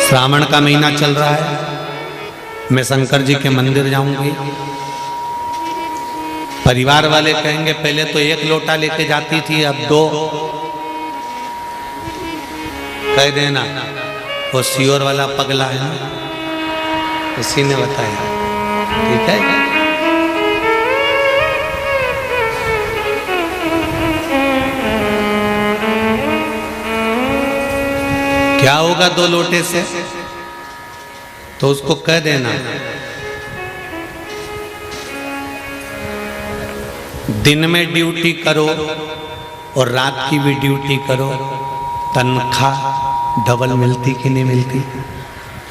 श्रावण का महीना चल रहा है, मैं शंकर जी के मंदिर जाऊंगी। परिवार वाले कहेंगे पहले तो 1 लोटा लेके जाती थी, अब 2। कह देना वो सियोर वाला पगला है ना, इसी ने बताया। ठीक है, क्या होगा 2 लोटे से? तो उसको कह देना दिन में ड्यूटी करो और रात की भी ड्यूटी करो, तनख्वाह डबल मिलती कि नहीं मिलती?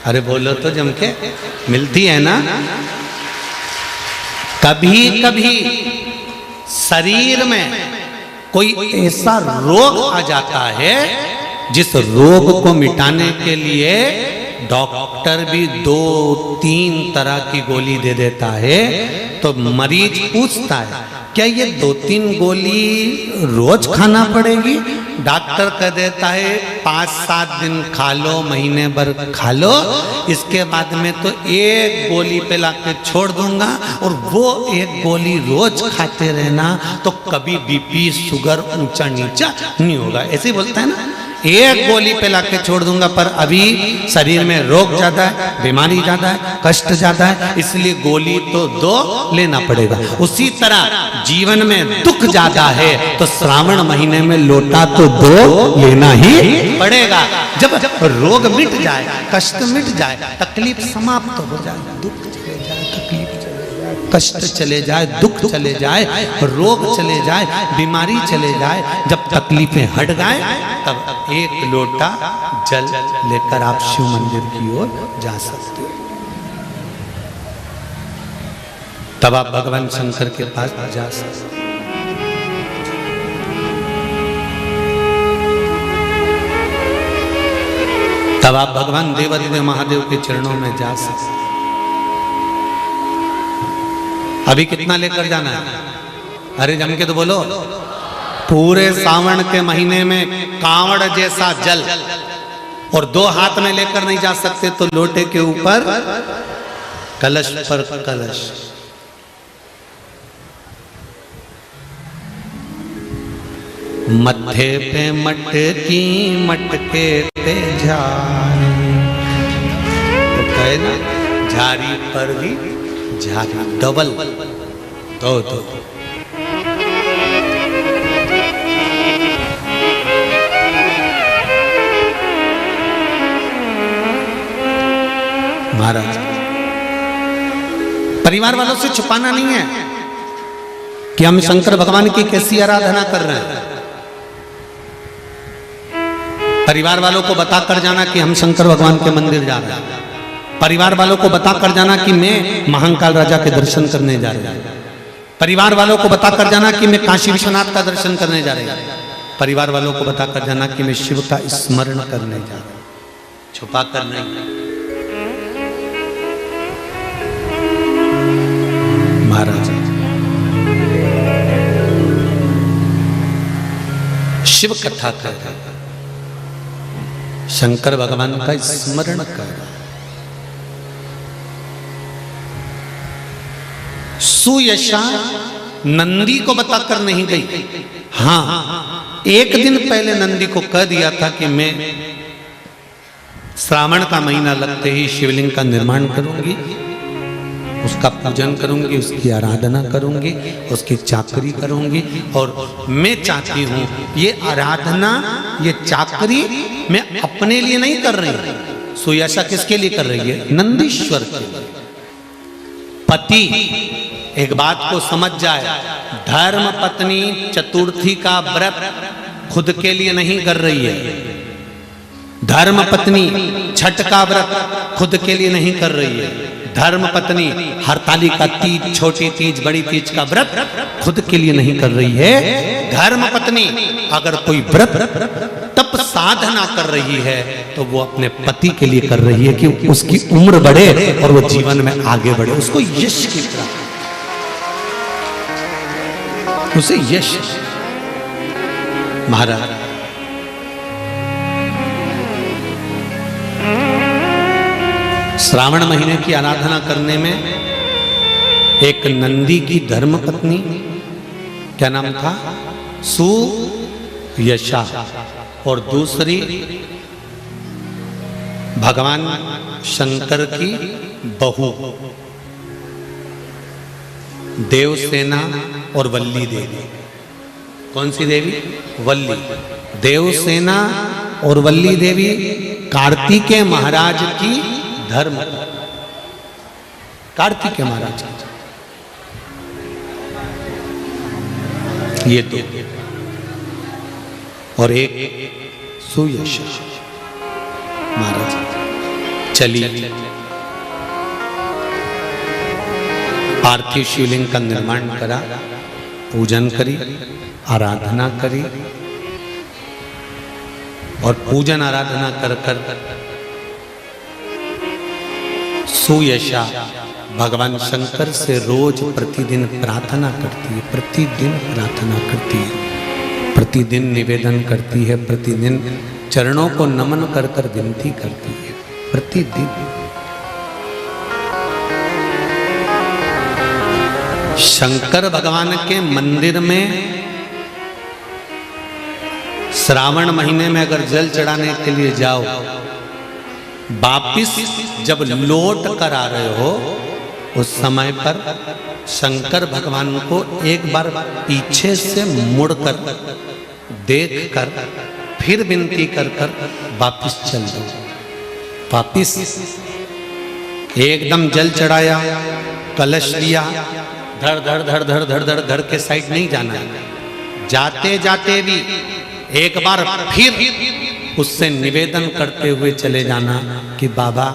अरे बोलो तो जम के, मिलती है ना। कभी कभी शरीर में कोई ऐसा रोग आ जाता है जिस रोग को मिटाने के लिए डॉक्टर भी 2-3 तरह की गोली दे देता है। तो मरीज पूछता है क्या ये 2-3 गोली रोज खाना पड़ेगी? डॉक्टर कह देता है 5-7 दिन खा लो, महीने भर खा लो, इसके बाद में तो 1 गोली पे लाके छोड़ दूंगा और वो 1 गोली रोज खाते रहना, तो कभी बीपी शुगर ऊंचा नीचा नहीं होगा। ऐसे ही बोलता है ना, 1 गोली पे लाके छोड़ दूंगा, पर अभी शरीर में रोग ज्यादा है, बीमारी ज्यादा है, कष्ट ज्यादा है, इसलिए गोली तो 2 लेना पड़ेगा। उसी तरह जीवन में दुख ज्यादा है तो श्रावण महीने में लोटा तो 2 लेना ही पड़ेगा। जब रोग मिट जाए, कष्ट मिट जाए, तकलीफ समाप्त हो जाए, दुख चले जाए, तकलीफ कष्ट चले जाए, दुख चले जाए, रोग चले जाए, बीमारी चले जाए, जब तकलीफें हट जाए, तब 1 लोटा जल लेकर आप शिव मंदिर की ओर जा सकते हो। तब आप भगवान शंकर के पास जा सकते हो। तब आप भगवान देवादिदेव महादेव के चरणों में जा सकते। अभी कितना लेकर जाना है? अरे जम के तो बोलो। पूरे सावन के महीने में कांवड़ जैसा जल, और 2 हाथ में लेकर नहीं जा सकते तो लोटे के ऊपर कलश पर कलश। मत्थे पे मटकी मटके ते झारी, तो कहे ना झारी पर भी झारी, डबल 2। महाराज परिवार वालों से छुपाना नहीं है कि हम शंकर भगवान की कैसी आराधना कर रहे हैं। परिवार वालों को बताकर जाना कि हम शंकर भगवान के मंदिर जा रहे हैं। परिवार वालों को बताकर जाना कि मैं महाकाल राजा के दर्शन करने जा रहा हूं। परिवार वालों को बताकर जाना कि मैं काशी विश्वनाथ का दर्शन करने जा रहा हूं। परिवार वालों को बताकर जाना कि मैं शिव का स्मरण करने जा रहा हूं। छुपा कर नहीं। महाराज शिव कथा कर रहा है, शंकर भगवान का स्मरण कर रहा है। सुयशा नंदी को बताकर नहीं गई। हाँ, 1 दिन पहले नंदी को कह दिया था कि मैं श्रावण का महीना लगते ही शिवलिंग का निर्माण करूंगी, उसका पूजन करूंगी, उसकी आराधना करूंगी, उसकी चाकरी करूंगी। और मैं चाहती हूं ये आराधना, ये चाकरी मैं अपने लिए नहीं कर रही। सुयशा किसके लिए कर रही है? नंदीश्वर के लिए। पति एक बात को समझ जाए, धर्म पत्नी चतुर्थी का व्रत खुद के लिए नहीं कर रही है। धर्म पत्नी छठ का व्रत खुद के लिए नहीं कर रही है। धर्म पत्नी हरतालिका तीज, छोटी तीज, बड़ी तीज का व्रत खुद के लिए नहीं कर रही है। धर्म पत्नी अगर कोई व्रत तप साधना कर रही है तो वो अपने पति के लिए कर रही है कि उसकी उम्र बढ़े और वो जीवन में आगे बढ़े, उसको यश की प्राप्ति, उसे यश। महाराज श्रावण महीने की आराधना करने में एक नंदी की धर्मपत्नी, क्या नाम था, सुयशा, और दूसरी भगवान शंकर की बहू देवसेना और वल्ली देवी। कौन सी देवी? वल्ली। देवसेना और वल्ली देवी कार्तिकेय महाराज की धर्म, कार्तिकेय महाराज ये दो, और एक सुयशा महाराज। चली पार्थिव शिवलिंग का निर्माण करा, पूजन करी, आराधना करी, और पूजन आराधना कर कर सुयशा भगवान शंकर से रोज प्रतिदिन प्रार्थना करती है, प्रतिदिन प्रार्थना करती है, प्रतिदिन निवेदन करती है, प्रतिदिन चरणों को नमन कर कर विनती करती है, प्रतिदिन। शंकर भगवान के मंदिर में श्रावण महीने में अगर जल चढ़ाने के लिए जाओ, वापिस जब लौट कर आ रहे हो, उस समय पर शंकर भगवान को एक बार पीछे से मुड़कर देख कर फिर विनती कर कर वापिस चल दो। वापिस एकदम जल चढ़ाया, कलश लिया, धड़ धड़ धड़ धड़ धड़ धड़ घर के साइड नहीं जाना है। जाते जाते भी एक बार फिर उससे निवेदन करते हुए चले जाना कि बाबा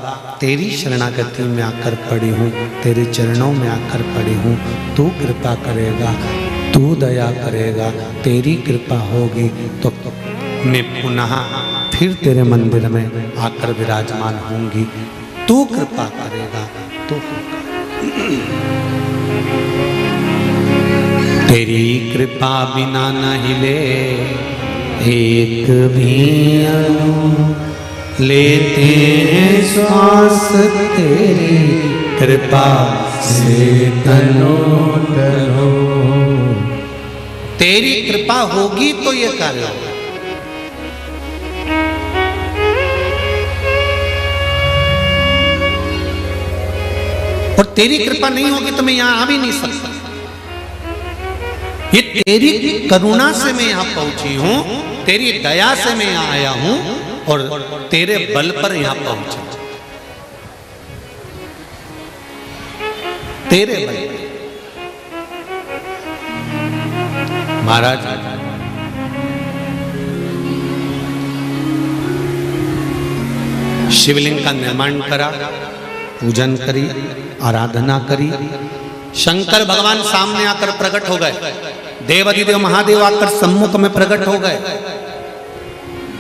तेरी शरणागति में आकर पड़ी हूँ, तेरे चरणों में आकर पड़ी हूँ, तू कृपा करेगा, तू दया करेगा, तेरी कृपा होगी तो मैं पुनः फिर तेरे मंदिर में आकर विराजमान होंगी, तू कृपा करेगा तो तेरी कृपा बिना न हिले एक भी अणु, लेते हैं श्वास तेरी कृपा से तनो तनो। तेरी कृपा होगी तो ये कार्य होगा। और तेरी कृपा नहीं होगी तो मैं यहां आ भी नहीं सकता। ये तेरी करुणा से मैं यहां पहुंची हूं, तेरी दया से मैं यहां आया हूं, और तेरे बल पर यहां पहुंचा, तेरे बल पर। महाराज शिवलिंग का निर्माण करा, पूजन करी, आराधना करी। शंकर भगवान सामने आकर प्रकट हो गए, देवाधिदेव महादेव आकर सम्मुख में प्रकट हो गए।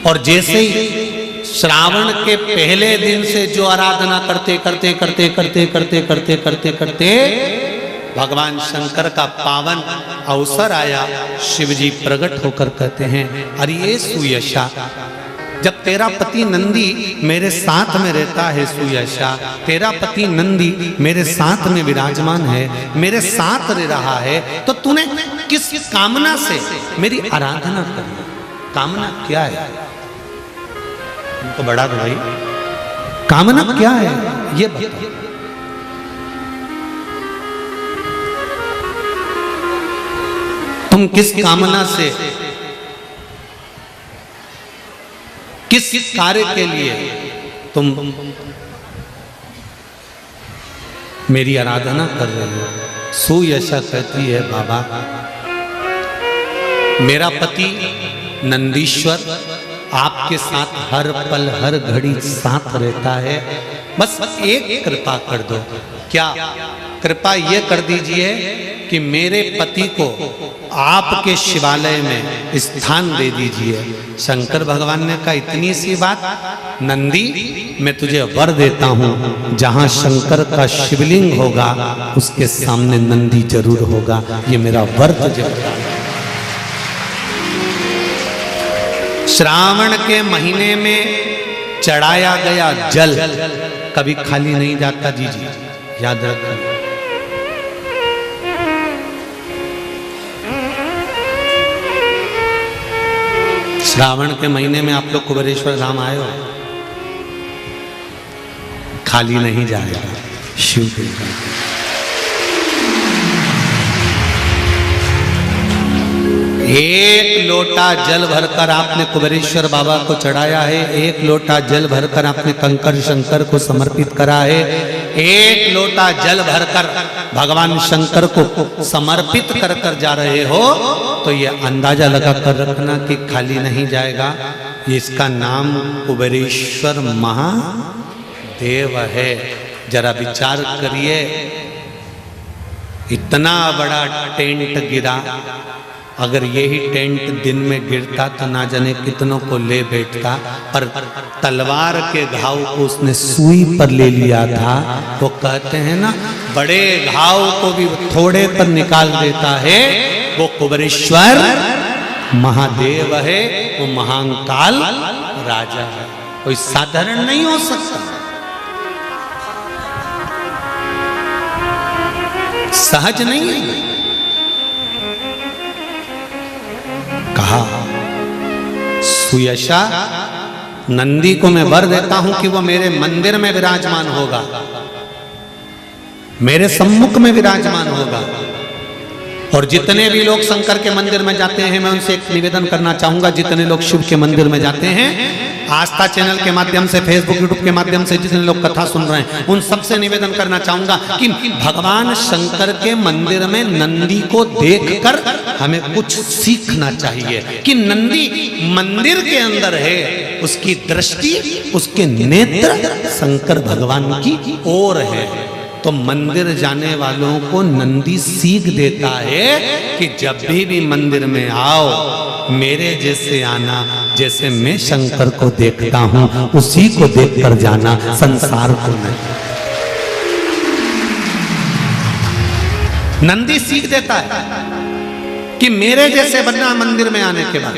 और जैसे ही श्रावण के पहले दिन से जो आराधना करते करते करते करते करते करते करते करते भगवान शंकर का पावन अवसर आया, शिवजी प्रकट होकर कहते हैं, अरे ये सुयशा, जब तेरा पति नंदी मेरे साथ में रहता है, सुयशा तेरा पति नंदी मेरे साथ में विराजमान है, मेरे साथ रह रहा है, तो तूने किस कामना से मेरी आराधना करनी? कामना क्या है? तुमको बड़ा दो भाई, कामना क्या है ये बताओ। तुम किस कामना से, किस कार्य के लिए तुम मेरी आराधना कर रहे हो? सुयशा कहती है, बाबा मेरा पति नंदीश्वर आपके साथ हर पल हर घड़ी साथ रहता है, बस एक कृपा कर दो। क्या कृपा ये कर दीजिए कि मेरे पति को आपके शिवालय में स्थान दे दीजिए। शंकर भगवान ने कहा, इतनी सी बात? नंदी मैं तुझे वर देता हूं, जहां शंकर का शिवलिंग होगा उसके सामने नंदी जरूर होगा, ये मेरा वर तुझे बता। श्रावण के महीने में चढ़ाया गया जल कभी खाली नहीं जाता। जी जी याद रखना। श्रावण के महीने में आप लोग कुबेरेश्वर धाम आए हो, खाली नहीं जाएगा शिव के। एक लोटा जल भरकर आपने कुबेरेश्वर बाबा को चढ़ाया है, एक लोटा जल भरकर आपने कंकर शंकर को समर्पित करा है, एक लोटा जल भरकर भगवान शंकर को समर्पित कर कर जा रहे हो, तो ये अंदाजा लगा कर रखना कि खाली नहीं जाएगा। इसका नाम कुबेरेश्वर महादेव है। जरा विचार करिए, इतना बड़ा टेंट गिरा, अगर यही टेंट दिन में गिरता तो ना जाने कितनों को ले बैठता, पर तलवार के घाव को उसने सुई पर ले लिया था। तो कहते हैं ना, बड़े घाव को भी थोड़े पर निकाल देता है, वो कुबेरेश्वर महादेव है, वो महाकाल राजा है, कोई साधारण नहीं हो सकता। सहज नहीं है। कहा सुयशा नंदी को मैं वर देता हूं कि वो मेरे मंदिर में विराजमान होगा, मेरे सम्मुख में विराजमान होगा। और जितने भी लोग शंकर के मंदिर में जाते हैं, मैं उनसे एक निवेदन करना चाहूंगा, जितने लोग शिव के मंदिर में जाते हैं, आस्था चैनल के माध्यम से, फेसबुक यूट्यूब के माध्यम से जितने लोग कथा सुन रहे हैं, उन सबसे निवेदन करना चाहूंगा कि भगवान शंकर के मंदिर में नंदी को देखकर हमें कुछ सीखना चाहिए कि नंदी मंदिर के अंदर है, उसकी दृष्टि, उसके नेत्र शंकर भगवान की ओर है। तो मंदिर जाने वालों को नंदी सीख देता है कि जब भी मंदिर में आओ, मेरे जैसे आना, जैसे मैं शंकर को देखता हूं उसी को देखकर जाना, संसार को नहीं। नंदी सीख देता है कि मेरे जैसे बनना मंदिर में आने के बाद।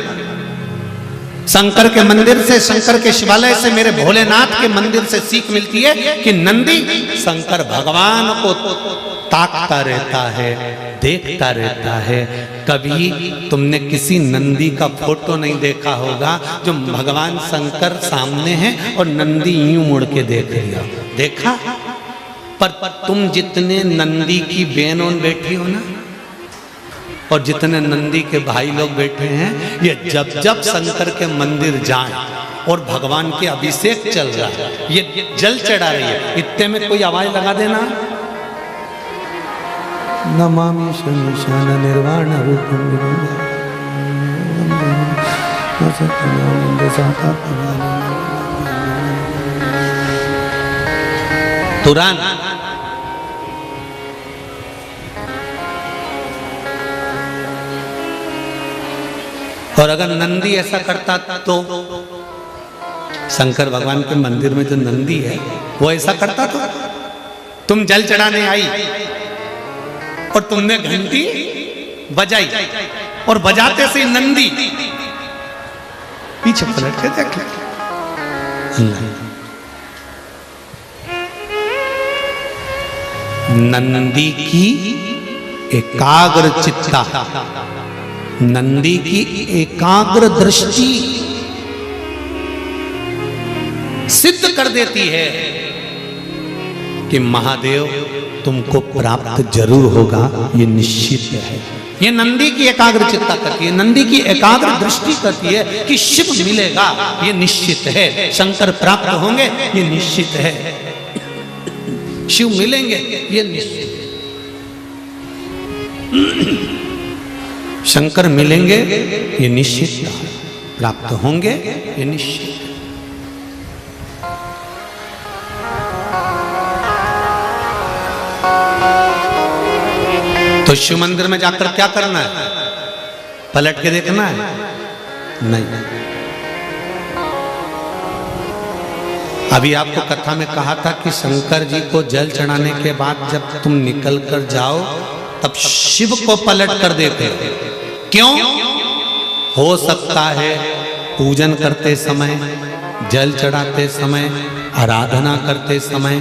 शंकर के मंदिर से, शंकर के शिवालय से, मेरे भोलेनाथ के मंदिर से सीख मिलती है कि नंदी शंकर भगवान को ताकता रहता है, देखता रहता है। कभी तुमने किसी नंदी का फोटो नहीं देखा होगा जो भगवान शंकर सामने है और नंदी यूं मुड़ के देख लिया, देखा? पर तुम जितने नंदी की बहनों बैठी हो ना, और जितने नंदी के भाई लोग बैठे हैं, ये जब जब शंकर के मंदिर जाएं और भगवान के अभिषेक चल रहा है, ये जल चढ़ा रही है, इतने में कोई आवाज लगा देना, नमामि शमीशान निर्वाण रूपम तुरंत और अगर नंदी ऐसा करता तो शंकर भगवान के मंदिर में जो नंदी है वो ऐसा करता तो तुम जल चढ़ाने आई और तुमने घंटी बजाई और बजाते से नंदी पीछे पलट के देख ले। नंदी की एकाग्र चित्ता, नंदी की एकाग्र दृष्टि सिद्ध कर देती है कि महादेव तुमको प्राप्त जरूर होगा, ये निश्चित है। ये नंदी की एकाग्र चित्ता करती है, नंदी की एकाग्र दृष्टि करती है कि शिव मिलेगा, ये निश्चित है। शंकर प्राप्त होंगे, ये निश्चित है। शिव मिलेंगे, ये निश्चित। शंकर मिलेंगे, ये निश्चित। प्राप्त होंगे, ये निश्चित। तो शिव मंदिर में जाकर क्या करना है? पलट के देखना है? नहीं। अभी आपको कथा में कहा था कि शंकर जी को जल चढ़ाने के बाद जब तुम निकल कर जाओ तब शिव को पलट कर देते। क्यों? हो सकता है पूजन करते समय, जल चढ़ाते समय आराधना करते समय,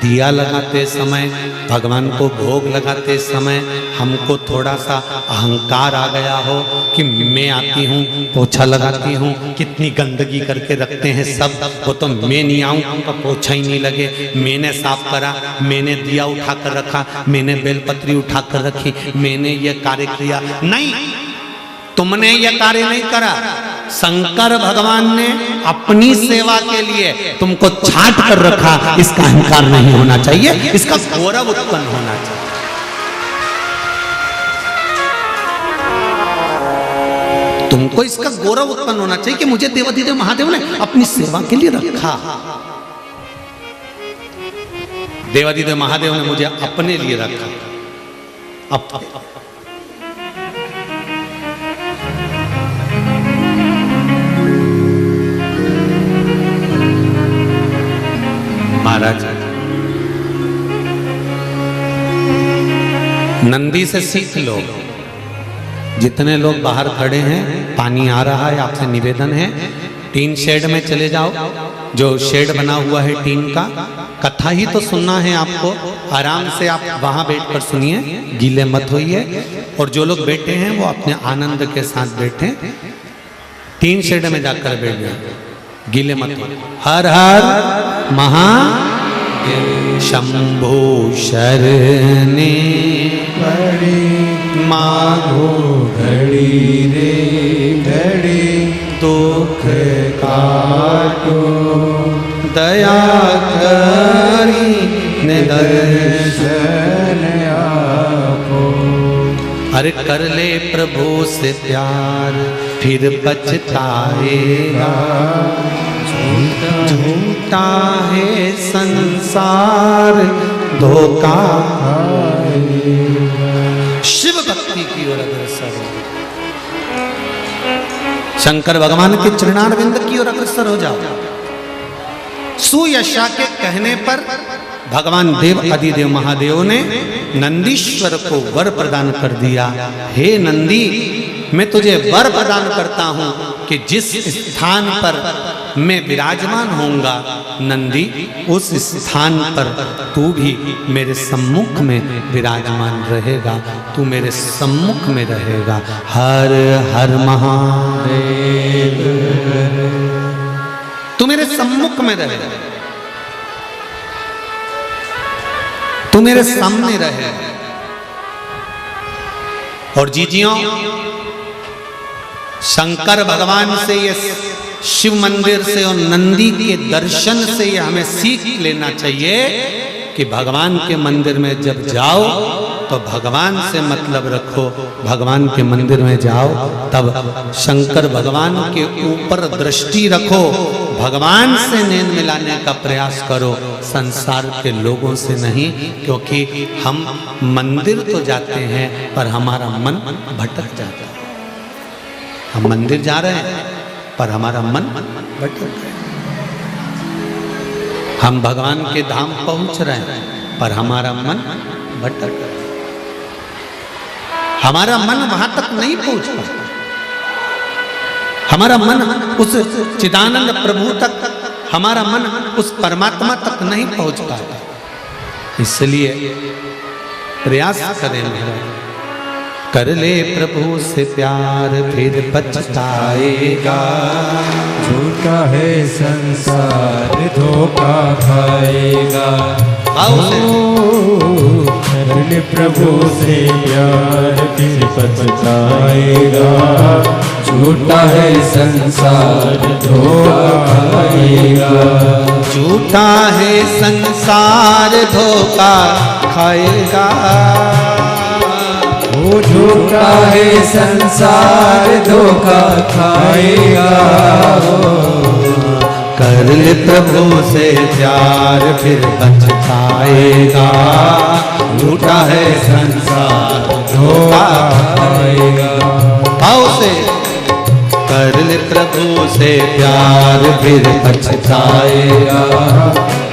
दिया लगाते समय, भगवान को भोग लगाते समय हमको थोड़ा सा अहंकार आ गया हो कि मैं आती हूँ, पोछा लगाती हूँ, कितनी गंदगी करके रखते हैं सब, वो तो मैं नहीं आऊँ तो पोछा ही नहीं लगे, मैंने साफ करा, मैंने दिया उठा कर रखा, मैंने बेलपत्री उठा कर रखी, मैंने ये कार्य किया। नहीं, तुमने यह कार्य नहीं करा। शंकर भगवान ने अपनी सेवा के लिए तुमको छांट कर रखा। इसका अहंकार नहीं होना चाहिए, इसका गौरव उत्पन्न होना चाहिए। तुमको इसका गौरव उत्पन्न होना चाहिए कि मुझे देवाधिदेव महादेव ने अपनी सेवा के लिए रखा। देवाधिदेव महादेव ने मुझे अपने लिए रखा। अब महाराज नंदी से सीख लो। जितने लोग बाहर खड़े हैं, पानी आ रहा है, आपसे निवेदन है टीन शेड में चले जाओ। जो शेड बना हुआ है टीन का, कथा ही तो सुनना है आपको, आराम से आप वहां बैठकर सुनिए, गीले मत होइए। और जो लोग बैठे हैं वो अपने आनंद के साथ बैठे, टीन शेड में जाकर बैठ जाए, गीले मत हो। हर हर महादेव शंभो शरणे पड़ी माधो घड़ी रे घड़ी दुख काटो दया करी दर्शन आपो। अरे कर ले प्रभु से प्यार फिर पछताएगा, झूठा है संसार धोखा। शिव भक्ति की ओर अग्रसर हो, शंकर भगवान के चरणारविंद की ओर अग्रसर हो जाओ। सुयशा के कहने पर भगवान देव आदिदेव महादेव ने नंदीश्वर को वर प्रदान कर दिया। हे नंदी, मैं तुझे वर प्रदान करता हूं कि जिस स्थान पर मैं विराजमान होऊंगा नंदी, उस स्थान पर तू भी मेरे सम्मुख में विराजमान रहेगा, तू मेरे सम्मुख में रहेगा। हर हर महादेव, तू मेरे सम्मुख में रहेगा, तू मेरे सामने रहे। और जीजियों, शंकर भगवान से, ये शिव मंदिर से और नंदी के दर्शन से ये हमें सीख लेना चाहिए कि भगवान के मंदिर में जब जाओ तो भगवान से मतलब रखो। भगवान के मंदिर में जाओ तब शंकर भगवान के ऊपर दृष्टि रखो, भगवान से नैन मिलाने का प्रयास करो, संसार के लोगों से नहीं। क्योंकि हम मंदिर तो जाते हैं पर हमारा मन भटक जाता है। हम मंदिर जा रहे हैं पर हमारा मन भटक गया। हम भगवान के धाम पहुंच रहे हैं पर हमारा मन भटक गया। हमारा मन वहां तक नहीं पहुंच पाता, हमारा मन उस चिदानंद प्रभु तक, हमारा मन उस परमात्मा तक नहीं पहुंच पाता। इसलिए प्रयास करें, कर ले प्रभु से प्यार फिर पछताएगा। झूठा है संसार धोखा खाएगा। कर ले प्रभु से प्यार फिर पछताएगा। झूठा है संसार धोखा खाएगा। झूठा है संसार धोखा खाएगा। वो झूठा है संसार धोखा खाएगा। कर ले प्रभु से प्यार फिर पछताएगा। झूठा है संसार धोखा खाएगा। आओ से कर ले प्रभु से प्यार फिर पछताएगा।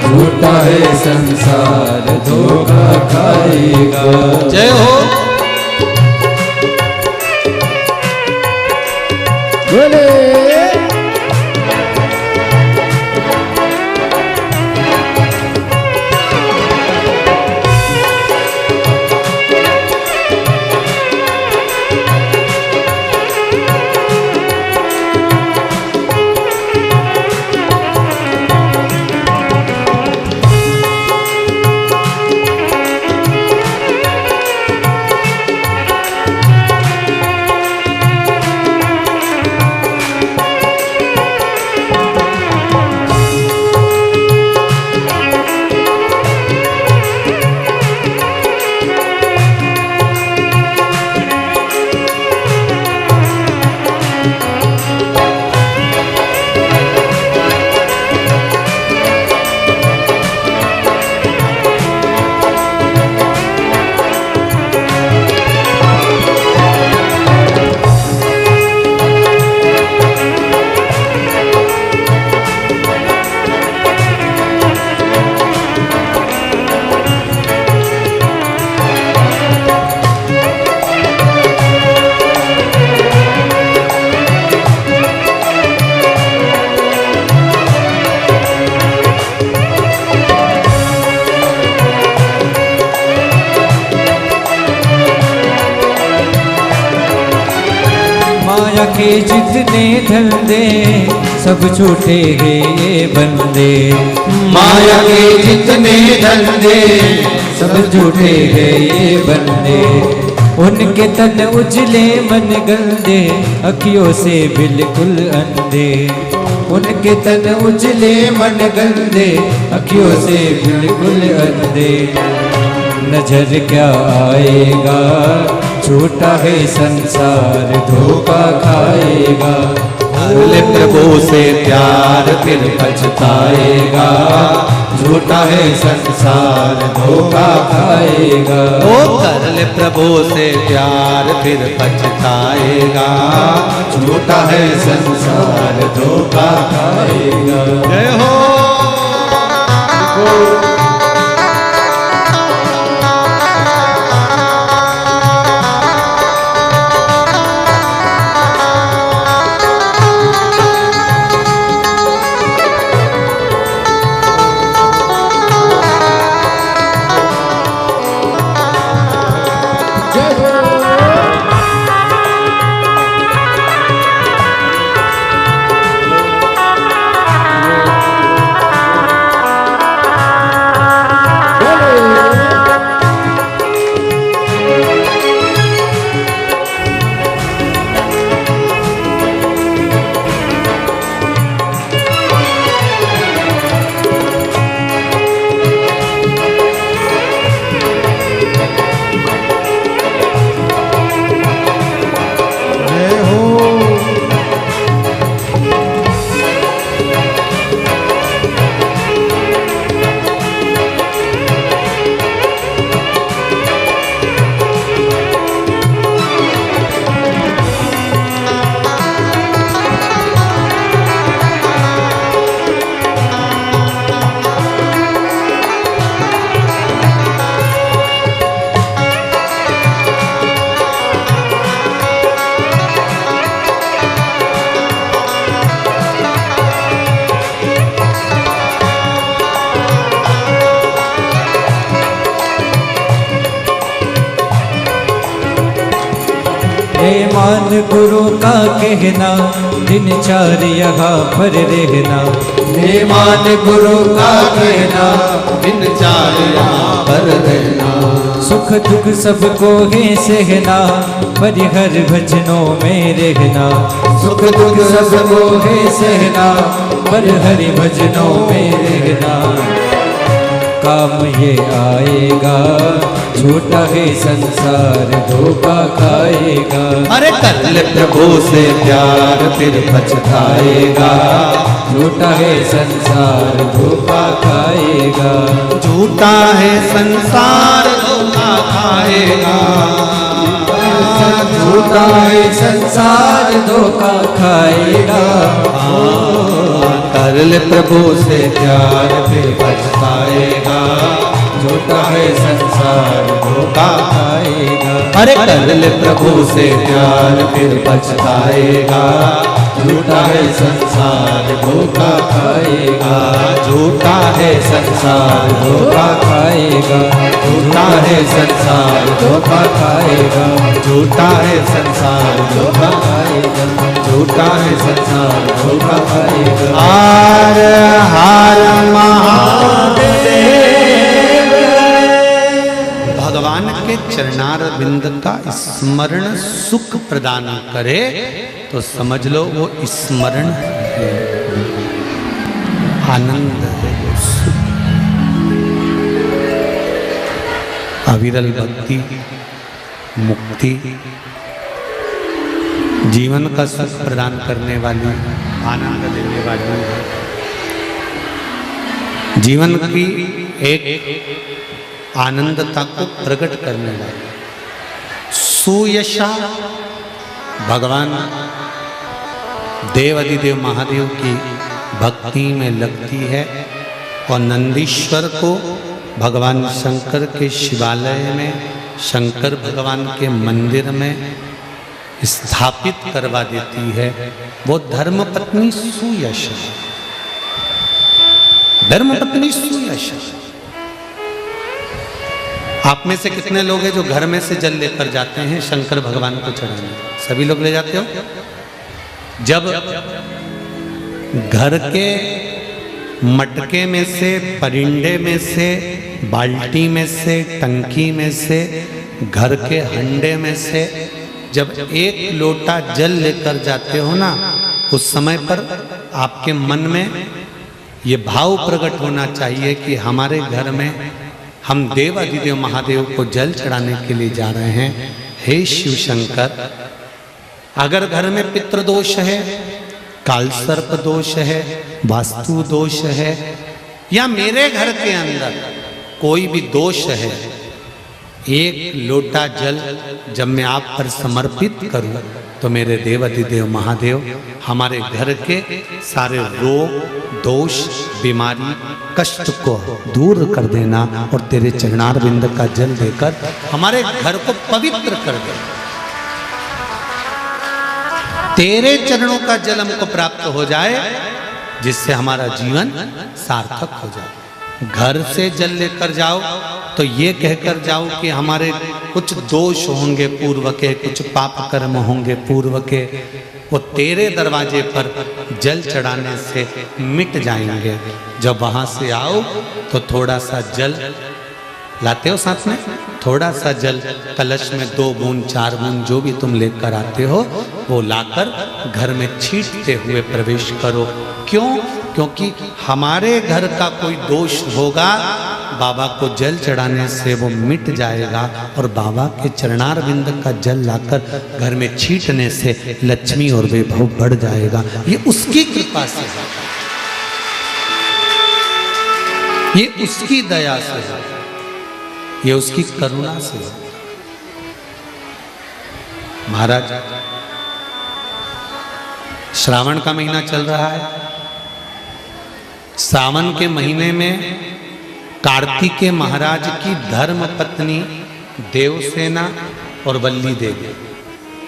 झूठा है संसार धोखा खाएगा। जय हो। बोले माया के जितने धंधे सब झूठे हैं ये बंदे, माया के जितने धंधे सब झूठे हैं ये बंदे। उनके तन उजले मन गंदे, अखियों से बिल्कुल अंधे। उनके तन उजले मन गंदे, अखियों से बिल्कुल अंधे। नजर क्या आएगा, झूठा है संसार धोखा खाएगा। कर ले प्रभु से प्यार फिर पछताएगा, झूठा है संसार धोखा खाएगा। ओ कर ले प्रभु से प्यार फिर पछताएगा, झूठा है संसार धोखा खाएगा। जय हो। मान गुरु का कहना, दिन चार यहाँ पर रहना। मान गुरु का कहना, दिन चार यहाँ पर रहना। सुख दुख सबको है सहना, परिहर भजनों में रहना। सुख दुख सबको है सहना, परिहर भजनों में रहना। काम ये आएगा, झूठा है संसार धोखा खाएगा। अरे कर ले प्रभु से प्यार फिर पछताएगा, झूठा है संसार धोखा खाएगा। झूठा है संसार धोखा खाएगा। झूठा है संसार धोखा खाएगा। कर ले प्रभु से प्यार फिर पछताएगा, झूठा है संसार धोखा खाएगा। अरे कर ले प्रभु से प्यार फिर पछताएगा। झूठा है संसार धोखा खाएगा। झूठा है संसार धोखा खाएगा। झूठा है संसार धोखा खाएगा। झूठा है संसार धोखा खाएगा। झूठा है संसार धोखा खाएगा। हार हार महादेव। भगवान के चरणार बिंद का स्मरण सुख प्रदान करे तो समझ लो वो स्मरण है, आनंद है, सुख। अविरल भक्ति मुक्ति जीवन का सुख प्रदान करने वाली, आनंद देने वाली है। जीवन की एक आनंदता को प्रकट करने वाली सुयशा भगवान देव अधिदेव महादेव की भक्ति में लगती है और नंदीश्वर को भगवान शंकर के शिवालय में, शंकर भगवान के मंदिर में स्थापित करवा देती है। वो धर्मपत्नी सुयशा, धर्मपत्नी सुयशा। आप में से कितने लोग हैं जो घर में से जल लेकर जाते हैं शंकर भगवान को चढ़ाने? सभी लोग ले जाते हो? जब घर के मटके में से, परिंदे में से, बाल्टी में से, टंकी में से, घर के हंडे में से जब एक लोटा जल लेकर जाते हो ना, उस समय पर आपके मन में ये भाव प्रकट होना चाहिए कि हमारे घर में हम देवाधिदेव महादेव को जल चढ़ाने के लिए जा रहे हैं। हे शिव शंकर, अगर घर में पितृदोष है, कालसर्प दोष है, वास्तु दोष है, या मेरे घर के अंदर कोई भी दोष है, एक लोटा जल जब मैं आप पर समर्पित करूं तो मेरे देवाधिदेव महादेव हमारे घर के सारे रोग, दोष, बीमारी, कष्ट को दूर कर देना और तेरे चरणारविंद का जल देकर हमारे घर को पवित्र कर दे। तेरे चरणों का जल हमको प्राप्त हो जाए, जिससे हमारा जीवन सार्थक हो जाए। घर से जल लेकर जाओ तो ये कहकर जाओ कि हमारे कुछ दोष होंगे पूर्व के, कुछ पाप कर्म होंगे पूर्व के, वो तेरे दरवाजे पर जल चढ़ाने से मिट जाएंगे। जब वहां से आओ तो थोड़ा सा जल लाते हो साथ में, थोड़ा सा जल कलश में 2 बूंद 4 बूंद जो भी तुम लेकर आते हो वो लाकर घर में छींटते हुए प्रवेश करो। क्यों? क्योंकि हमारे घर का कोई दोष होगा, बाबा को जल चढ़ाने से वो मिट जाएगा और बाबा के चरणारविंद का जल लाकर घर में छींटने से लक्ष्मी और वैभव बढ़ जाएगा। ये उसकी कृपा से है, ये उसकी दया से है, ये उसकी करुणा से है। महाराज, श्रावण का महीना चल रहा है। सावन के महीने में कार्तिकेय महाराज की धर्म पत्नी देवसेना और वल्ली देवी,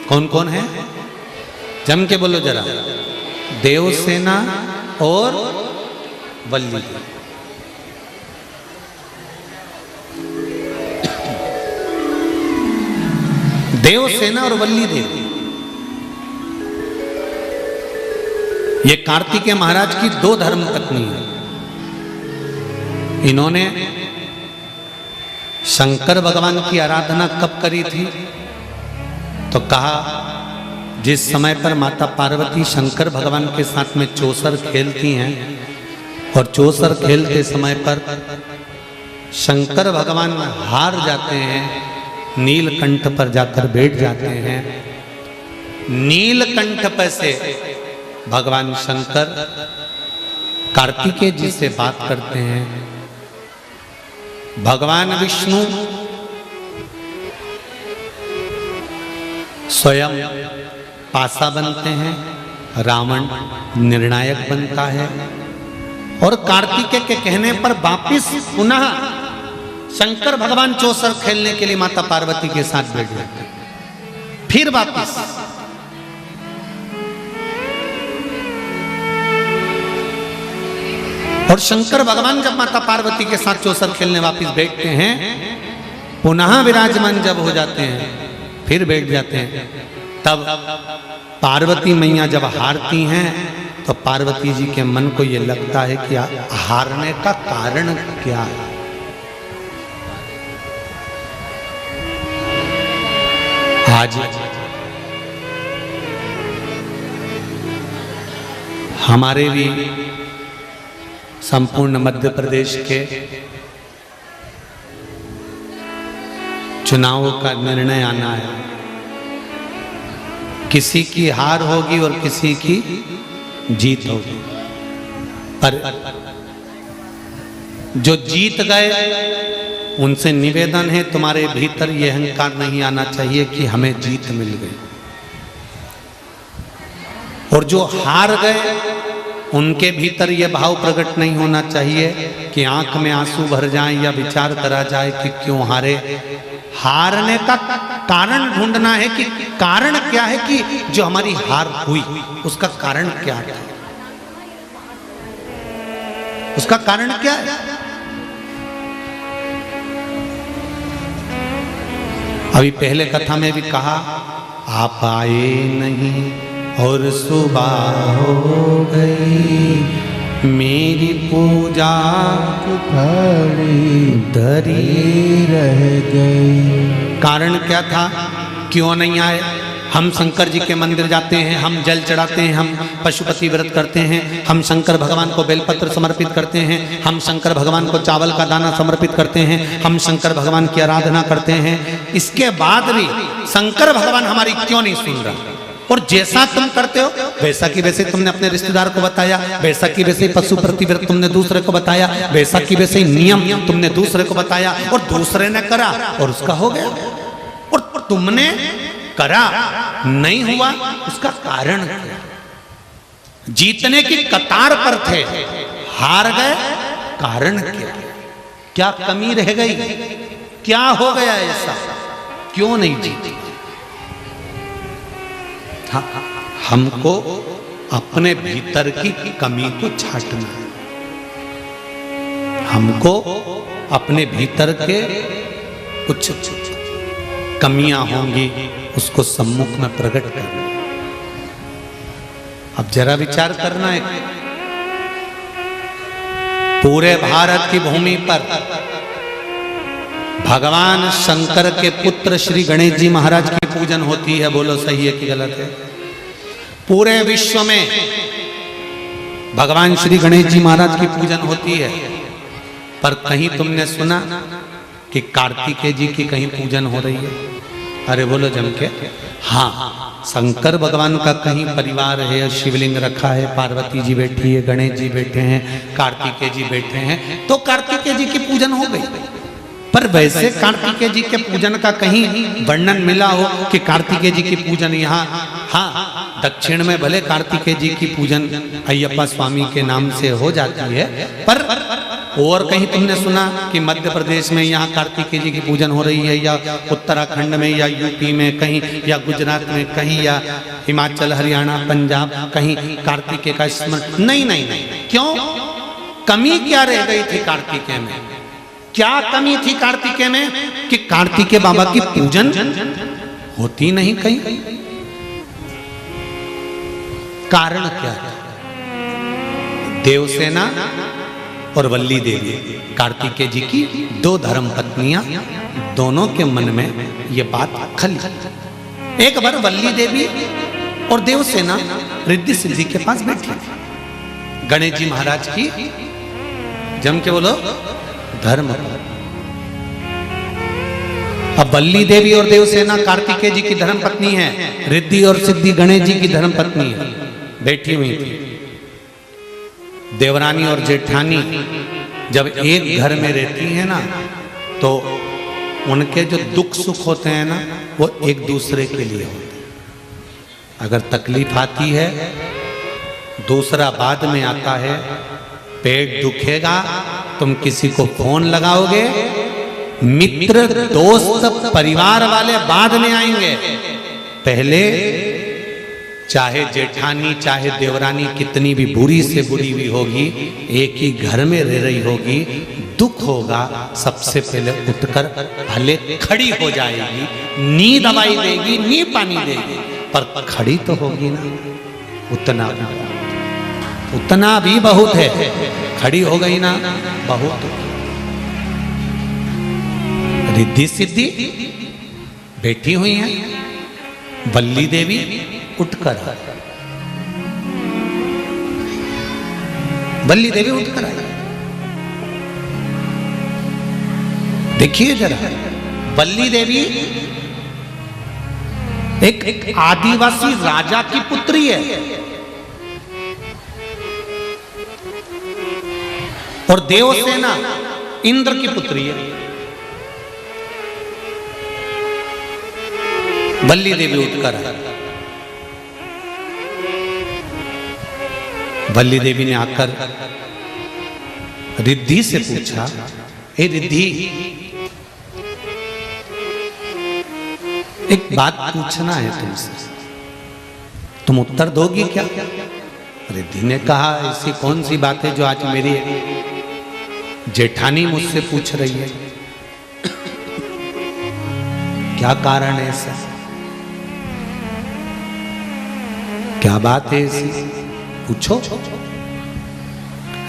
कौन कौन है? जम के बोलो जरा। देवसेना और वल्ली देवी। देवसेना और वल्ली देवी, ये कार्तिकेय महाराज की 2 धर्म पत्नी है। इन्होंने शंकर भगवान की आराधना कब करी थी? तो कहा, जिस समय पर माता पार्वती शंकर भगवान के साथ में चौसर खेलती हैं और चौसर खेलते समय पर शंकर भगवान हार जाते हैं, नीलकंठ पर जाकर बैठ जाते हैं। नीलकंठ पर से भगवान शंकर कार्तिकेय जी से बात करते हैं। भगवान विष्णु स्वयं पासा बनते हैं, रावण निर्णायक बनता है और कार्तिकेय के कहने पर वापिस पुनः शंकर भगवान चौसर खेलने के लिए माता पार्वती के साथ बैठ जाते हैं। फिर वापिस और शंकर भगवान जब माता पार्वती के साथ चौसर खेलने वापिस बैठते हैं, पुनः विराजमान जब हो जाते हैं, फिर बैठ जाते हैं। तब पार्वती मैया जब हारती हैं तो पार्वती जी के मन को यह लगता है कि हारने का कारण क्या है। आज हमारे भी संपूर्ण मध्य प्रदेश के चुनावों का निर्णय आना है। किसी की हार होगी और किसी की जीत होगी, पर जो जीत गए उनसे निवेदन है, तुम्हारे भीतर यह अहंकार नहीं आना चाहिए कि हमें जीत मिल गई। और जो हार गए उनके भीतर यह भाव प्रकट नहीं होना चाहिए कि आंख में आंसू भर जाएं या विचार करा जाए कि क्यों हारे। हारने का कारण ढूंढना है कि कारण क्या है कि जो हमारी हार हुई उसका कारण क्या है, उसका कारण क्या है। अभी पहले कथा में भी कहा, आप आए नहीं और सुबह हो गई, मेरी पूजा धरी रह गई। कारण क्या था, क्यों नहीं आए? हम शंकर जी के मंदिर जाते हैं, हम जल चढ़ाते हैं, हम पशुपति व्रत करते हैं, हम शंकर भगवान को बेलपत्र समर्पित करते हैं, हम शंकर भगवान को चावल का दाना समर्पित करते हैं, हम शंकर भगवान की आराधना करते हैं। इसके बाद भी शंकर भगवान हमारी क्यों नहीं सुन रहा? और जैसा तुम करते हो वैसा की वैसे तुमने अपने रिश्तेदार को बताया, वैसा की वैसे पशु प्रतिव्रत तुमने दूसरे को बताया, वैसा की वैसे नियम तुमने दूसरे को बताया, और दूसरे ने करा और उसका हो गया, और तुमने करा नहीं हुआ। उसका कारण क्या? जीतने की कतार पर थे, हार गए, कारण क्या? क्या कमी रह गई? क्या हो गया ऐसा? क्यों नहीं जीते? हाँ, हमको अपने भीतर की कमी को छांटना है। हमको अपने भीतर के कुछ कमियां होंगी, उसको सम्मुख में प्रकट करना। अब जरा विचार करना है, पूरे भारत की भूमि पर भगवान शंकर के पुत्र श्री गणेश जी महाराज की पूजन होती है। बोलो सही है कि गलत है? पूरे विश्व में भगवान श्री गणेश जी महाराज की पूजन होती है, पर कहीं तुमने सुना कि कार्तिकेय जी की कहीं पूजन हो रही है? अरे बोलो जम के। हाँ, शंकर भगवान का कहीं परिवार है, शिवलिंग रखा है, पार्वती जी बैठी है, गणेश जी बैठे हैं, कार्तिकेय जी बैठे हैं, तो कार्तिकेय जी की पूजन हो गई। पर वैसे कार्तिकेय जी के पूजन का कहीं वर्णन मिला हो कि कार्तिकेय जी की पूजन यहाँ, हाँ, दक्षिण में भले कार्तिकेय जी की पूजन अय्यप्पा स्वामी के नाम से हो जाती है, पर और कहीं तुमने सुना कि मध्य प्रदेश में यहाँ कार्तिकेय जी की पूजन हो रही है, या उत्तराखंड में, या यूपी में कहीं, या गुजरात में कहीं, या हिमाचल, हरियाणा, पंजाब कहीं कार्तिकेय का स्मरण? नहीं नहीं नहीं। क्यों? कमी क्या रह गई थी कार्तिकेय में? क्या कमी थी कार्तिकेय में कि कार्तिकेय बाबा की पूजन होती नहीं कहीं? कारण क्या था? देवसेना और वल्ली देवी, कार्तिकेय जी की दो धर्म पत्नियां, दोनों के मन में ये बात खली। एक बार वल्ली देवी और देवसेना रिद्धि सिद्धि के पास बैठी, गणेश जी महाराज की, जम के बोलो, धर्म। अब वल्ली देवी और देवसेना कार्तिकेय जी की धर्म पत्नी है, रिद्धि और सिद्धि गणेश जी की धर्म पत्नी है, बैठी हुई थी। देवरानी और जेठानी जब एक घर में रहती है ना, तो उनके जो दुख सुख होते हैं ना, वो एक दूसरे के लिए होते हैं। अगर तकलीफ आती है, दूसरा बाद में आता है। पेट दुखेगा, तुम किसी को फोन लगाओगे, मित्र, दोस्त, परिवार वाले बाद में आएंगे। पहले चाहे जेठानी चाहे देवरानी कितनी भी बुरी से बुरी भी होगी, एक ही घर में रह रही होगी, दुख होगा, सबसे पहले उठकर भले खड़ी हो जाएगी, नी दवाई देगी, नी पानी देगी, पर खड़ी तो होगी ना। उतना भी बहुत है, खड़ी हो गई ना बहुत। रिद्धि सिद्धि बैठी हुई है, वल्ली देवी उठकर, वल्ली देवी उठकर आई। देखिए जरा, वल्ली देवी एक आदिवासी राजा की पुत्री है, और देवसेना इंद्र की पुत्री है। वल्ली देवी उठकर आई। वल्ली देवी ने आकर रिद्धि से पूछा, हे रिद्धि, एक बात पूछना है तुमसे, तुम उत्तर दोगी क्या? रिद्धि ने कहा, ऐसी कौन सी बात है जो आज मेरी जेठानी मुझसे पूछ रही है? क्या कारण है ऐसा? क्या क्या बात है ऐसी? पूछो।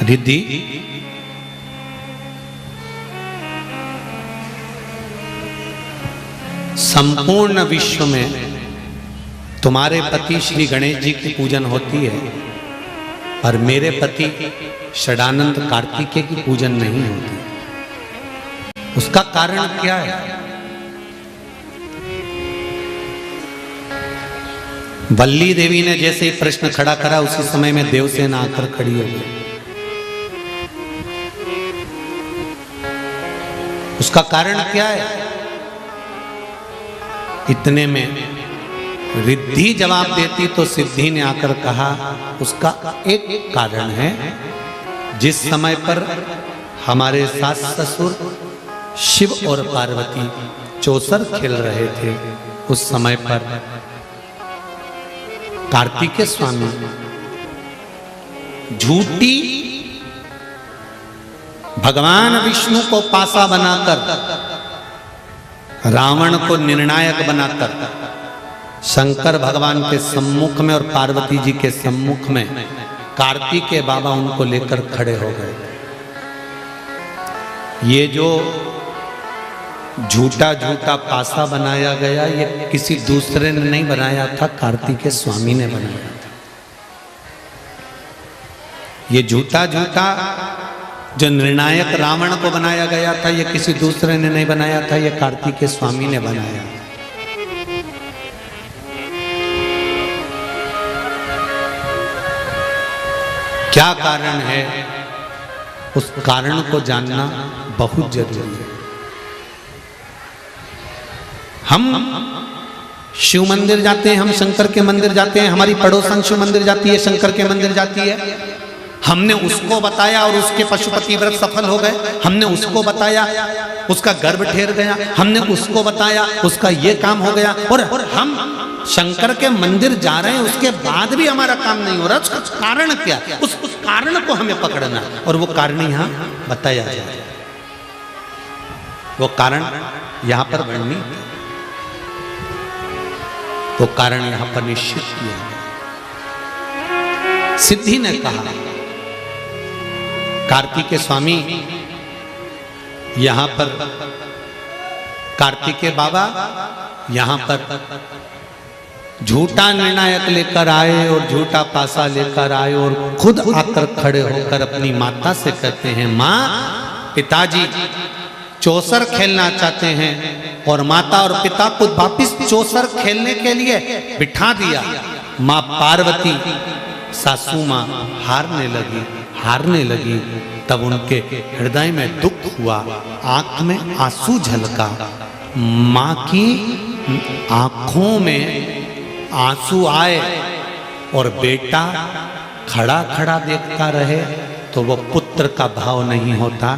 रिद्धि, संपूर्ण विश्व में तुम्हारे पति श्री गणेश जी की पूजन होती है, और मेरे पति षडानंद कार्तिकेय की पूजन नहीं होती। उसका कारण क्या है? वल्ली देवी ने जैसे ही प्रश्न खड़ा करा, उसी समय में देवसेना आकर खड़ी हो गई। उसका कारण क्या है? इतने में रिद्धि जवाब देती तो सिद्धि ने आकर कहा, उसका एक कारण है, जिस समय पर हमारे सास ससुर शिव और पार्वती चौसर खेल रहे थे, उस समय पर कार्तिकेय स्वामी झूठी भगवान विष्णु को पासा बनाकर, रावण को निर्णायक बनाकर शंकर भगवान के सम्मुख में और पार्वती जी के सम्मुख में कार्तिकेय बाबा उनको लेकर खड़े हो गए। ये जो झूठा झूठा पासा बनाया गया, ये किसी दूसरे ने नहीं बनाया था, कार्तिकेय स्वामी ने बनाया था। ये झूठा झूठा जो निर्णायक रावण को बनाया गया था, ये किसी दूसरे ने नहीं बनाया था, ये कार्तिकेय स्वामी ने बनाया। क्या कारण है, उस कारण को जानना बहुत जरूरी है। हम शिव मंदिर जाते हैं, हम शंकर के मंदिर जाते हैं, हमारी पड़ोसन शिव मंदिर जाती है, शंकर के मंदिर जाती है। हमने उसको बताया और उसके पशुपति व्रत सफल हो गए। हमने उसको बताया, उसका गर्भ ठहर गया। हमने उसको बताया, उसका ये काम हो गया। और हम शंकर के मंदिर जा रहे हैं, उसके बाद भी हमारा काम नहीं हो रहा। उसका कारण क्या? उस कारण को हमें पकड़ना, और वो कारण यहाँ बताया जाए। वो कारण यहाँ पर वर्णित, वो कारण यहाँ पर निश्चित किया गया। सिद्धि ने कहा, कार्तिकेय स्वामी यहां पर, कार्तिकेय बाबा यहां पर झूठा निर्णायक लेकर आए और झूठा पासा लेकर आए, और खुद आकर खड़े होकर अपनी माता से कहते हैं, मां, पिताजी चौसर खेलना चाहते हैं। और माता और पिता को वापिस चौसर खेलने के लिए बिठा दिया। मां पार्वती, सासू मां हारने लगी। तब उनके हृदय में दुख हुआ, आंख में आंसू झलका। मां की आंखों में आंसू आए और बेटा खड़ा खड़ा देखता रहे तो वो पुत्र का भाव नहीं होता।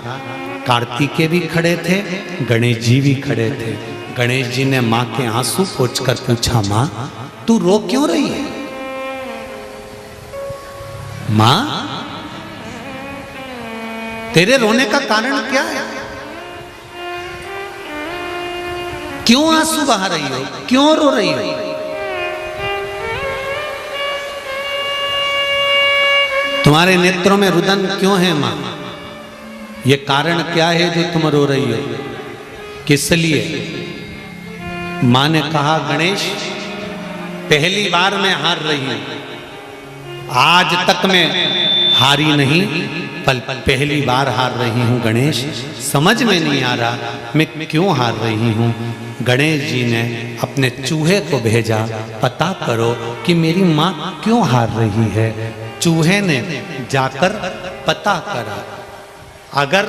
कार्तिकेय भी खड़े थे, गणेश जी भी खड़े थे। गणेश जी ने मां के आंसू पोंछकर पूछा, मां तू रो क्यों रही है? मां तेरे रोने का कारण क्या है? क्यों आंसू बहा रही हो? क्यों रो रही हो? तुम्हारे नेत्रों में रुदन क्यों है मां? ये कारण क्या है जो तुम रो रही हो? किस लिए? मां ने कहा, गणेश पहली बार मैं हार रही हूं। आज तक मैं हारी नहीं, पहली बार हार रही हूं गणेश। समझ में नहीं आ रहा मैं क्यों हार रही हूं। गणेश जी ने अपने चूहे को भेजा, पता करो कि मेरी मां क्यों हार रही है। चूहे ने जाकर पता करा, अगर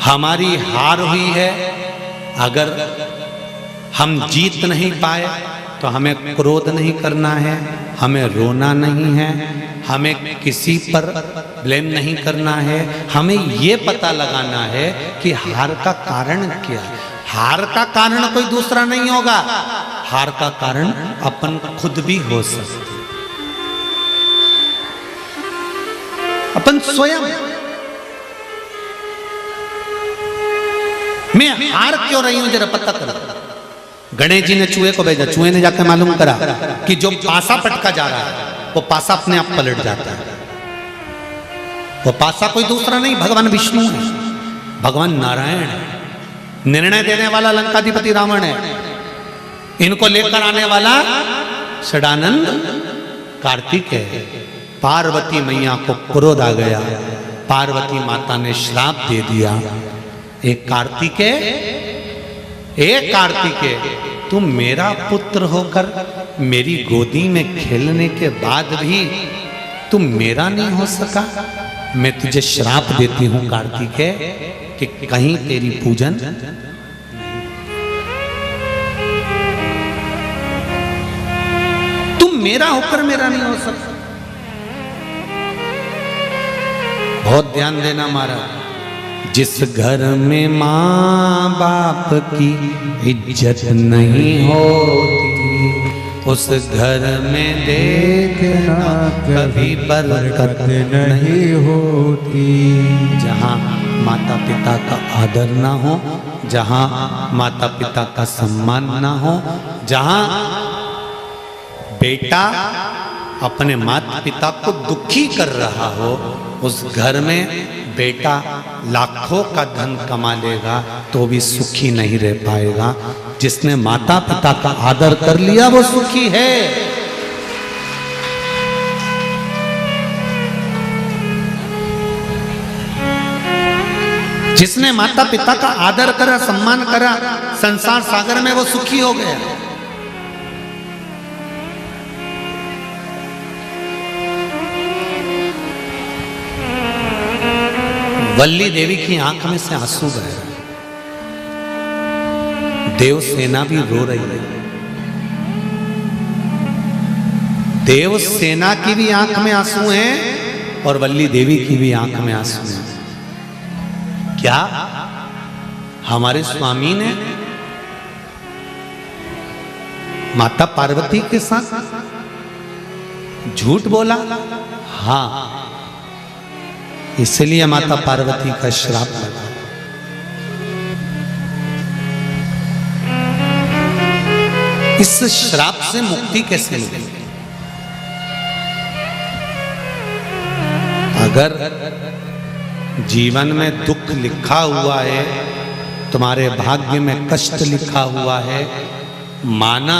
हमारी हार हुई है, अगर हम जीत नहीं पाए, तो हमें क्रोध नहीं करना है, हमें रोना नहीं है, हमें किसी पर ब्लेम नहीं करना है। हमें ये पता लगाना है कि हार का कारण क्या है। हार का कारण कोई दूसरा नहीं होगा, हार का कारण अपन खुद भी हो सकते, अपन स्वयं। मैं हार क्यों रही हूं, जरा पता करो। गणेश जी ने चूहे को भेजा, चूहे ने जाकर मालूम करा कि जो पासा पटका जा रहा है वो पासा अपने आप पलट जाता है। वो पासा कोई दूसरा नहीं, भगवान विष्णु है, भगवान नारायण है। निर्णय देने वाला लंकाधिपति रावण है, इनको लेकर आने वाला षडानंद कार्तिक है। पार्वती मैया को क्रोध आ गया, पार्वती माता ने श्राप दे दिया, एक कार्तिकेय, एक कार्तिकेय, तुम मेरा पुत्र होकर मेरी गोदी में खेलने के बाद भी तुम मेरा नहीं हो सका। मैं तुझे श्राप देती हूं कार्तिकेय कि कहीं तेरी पूजन, तुम मेरा होकर मेरा नहीं हो सकता। बहुत ध्यान देना महाराज, जिस घर में माँ बाप की इज्जत नहीं होती उस घर में देखना कभी बरकत नहीं होती। जहाँ माता पिता का आदर ना हो, जहाँ माता पिता का सम्मान ना हो, जहाँ बेटा अपने माता पिता को दुखी कर रहा हो, उस घर में बेटा लाखों का धन कमा लेगा तो भी सुखी नहीं रह पाएगा। जिसने माता पिता का आदर कर लिया वो सुखी है। जिसने माता पिता का आदर करा, सम्मान करा, संसार सागर में वो सुखी हो गया। वल्ली देवी की आंख में से आंसू बह रहे, देव सेना भी रो रही है। देव सेना की भी आंख में आंसू हैं और वल्ली देवी की भी आंख में आंसू हैं। क्या हमारे स्वामी ने माता पार्वती के साथ झूठ बोला? हाँ, इसलिए माता पार्वती का श्राप लगा। इस श्राप से मुक्ति कैसे मिलेगी? अगर जीवन में दुख लिखा हुआ है, तुम्हारे भाग्य में कष्ट लिखा हुआ है, माना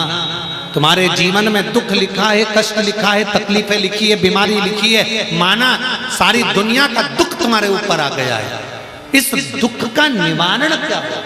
तुम्हारे जीवन में दुख लिखा है, कष्ट लिखा है, तकलीफें लिखी है, बीमारी लिखी है, माना सारी दुनिया का दुख तुम्हारे ऊपर आ गया है, इस दुख का निवारण क्या है?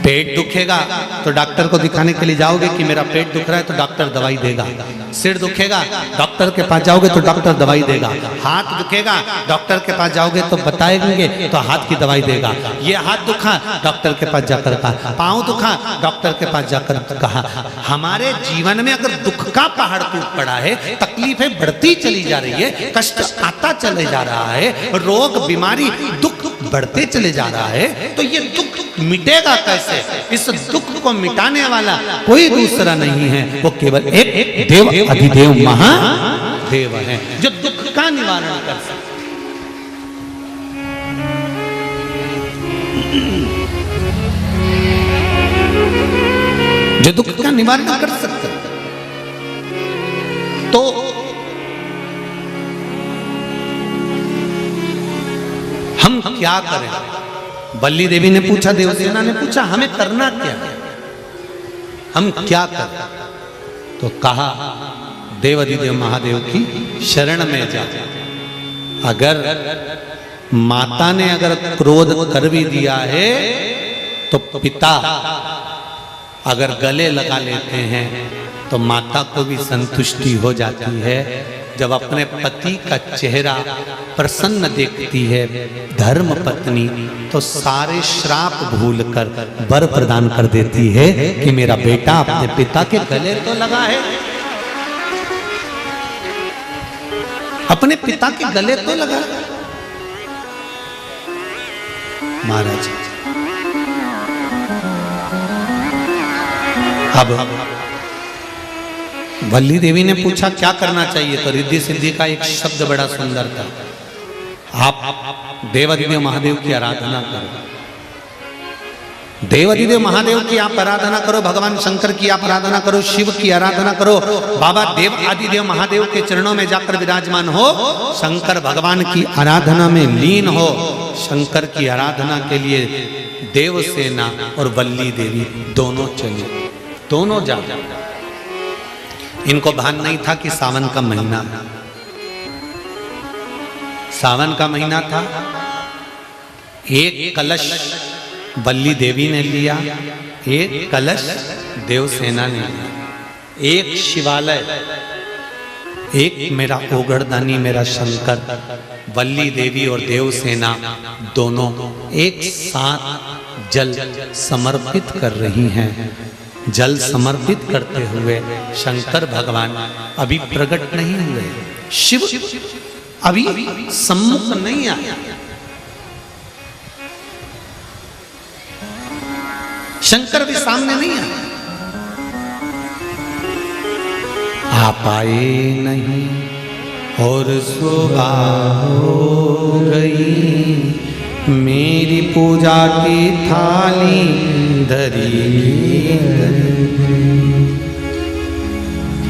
पेट दुखेगा तो डॉक्टर को दिखाने के लिए जाओगे कि मेरा पेट दुख रहा है तो डॉक्टर दवाई देगा। सिर दुखेगा डॉक्टर के पास जाओगे तो डॉक्टर दवाई देगा। हाथ दुखेगा डॉक्टर के पास जाओगे तो बताएंगे तो हाथ की दवाई देगा। ये हाथ दुखा डॉक्टर के पास जाकर कहा, पांव दुखा डॉक्टर के पास जाकर कहा। हमारे जीवन में अगर दुख का पहाड़ टूट पड़ा है, तकलीफें बढ़ती चली जा रही है, कष्ट आता चले जा रहा है, रोग बीमारी दुख बढ़ते चले जा रहा है, तो ये दुख मिटेगा कैसे? इस दुख को मिटाने वाला कोई दूसरा नहीं है, वो केवल एक देव अधिदेव महादेव है जो दुख का निवारण कर सकते। जो दुख का निवारण कर सकते। तो हम क्या करें? वल्ली देवी ने पूछा, देवसेना ने पूछा, हमें करना क्या है, हम क्या करें? तो कहा देवाधिदेव महादेव की शरण में जा। अगर माता ने अगर क्रोध कर भी दिया है तो पिता अगर गले लगा लेते हैं तो माता को भी संतुष्टि हो जाती है। जब अपने पति का चेहरा प्रसन्न देखती है धर्म पत्नी, तो सारे श्राप भूलकर वर प्रदान कर देती है कि मेरा बेटा अपने पिता के गले तो लगा है, अपने पिता के गले तो लगा। महाराज अब वल्ली देवी ने पूछा क्या करना चाहिए, तो रिद्धि सिद्धि का एक शब्द बड़ा सुंदर था, आप देवाधिदेव महादेव की आराधना करो। देवाधिदेव महादेव की आप आराधना करो, भगवान शंकर की आप आराधना करो, शिव की आराधना करो, बाबा देव आदिदेव महादेव के चरणों में जाकर विराजमान हो, शंकर भगवान की आराधना में लीन हो। शंकर की आराधना के लिए देवसेना और वल्ली देवी दोनों चली, दोनों जा। इनको भान नहीं था कि सावन का महीना, सावन का महीना था। एक कलश वल्ली देवी ने लिया, एक कलश देवसेना ने लिया, एक शिवालय, एक मेरा ओगड़दानी मेरा शंकर, वल्ली देवी और देवसेना दोनों एक साथ जल समर्पित कर रही हैं। जल समर्पित करते हुए शंकर भगवान अभी प्रकट नहीं हुए, शिव अभी सम्मुख नहीं आया। शंकर भी सामने नहीं आया। आप आए नहीं और सुबह हो गई, मेरी पूजा की थाली धरी।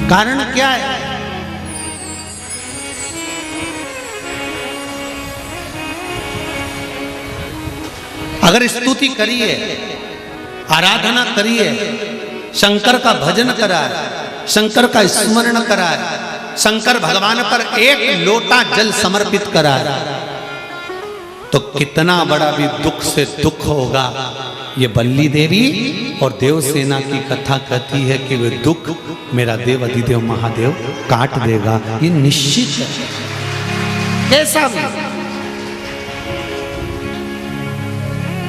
कारण क्या है? अगर स्तुति करिए, आराधना करिए, शंकर का भजन कराए, शंकर का स्मरण कराए, शंकर भगवान पर एक लोटा जल समर्पित कराए, तो कितना बड़ा भी दुख से दुख होगा। ये वल्ली देवी और देवसेना की कथा कहती है कि वे दुख मेरा देव अधिदेव महादेव काट देगा, ये निश्चित है। कैसा भी